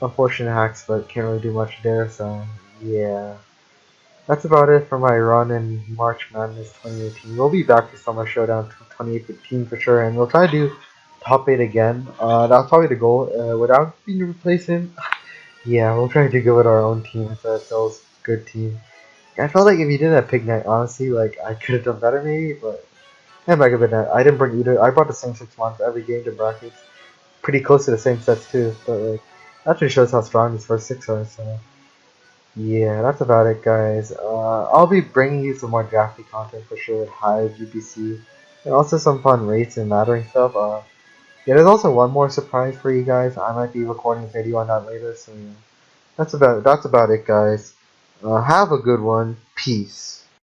Unfortunate hacks, but can't really do much there. So yeah. That's about it for my run in March Madness 2018. We'll be back for Summer Showdown 2015 for sure, and we'll try to do top 8 again. That's probably the goal. Without being replacing, yeah, we'll try to go with our own team so that Phil's good team. I felt like if he didn't have Pig Knight, honestly, like I could have done better maybe, but yeah, might have been that. I didn't bring either. I brought the same 6 months every game to brackets, pretty close to the same sets too. But like that just shows how strong these first 6 are. So. Yeah, that's about it, guys. I'll be bringing you some more drafty content for sure with Hive, UBC, and also some fun rates and laddering stuff. Yeah, there's also one more surprise for you guys. I might be recording a video on that later, so yeah. That's about it, guys. Have a good one. Peace.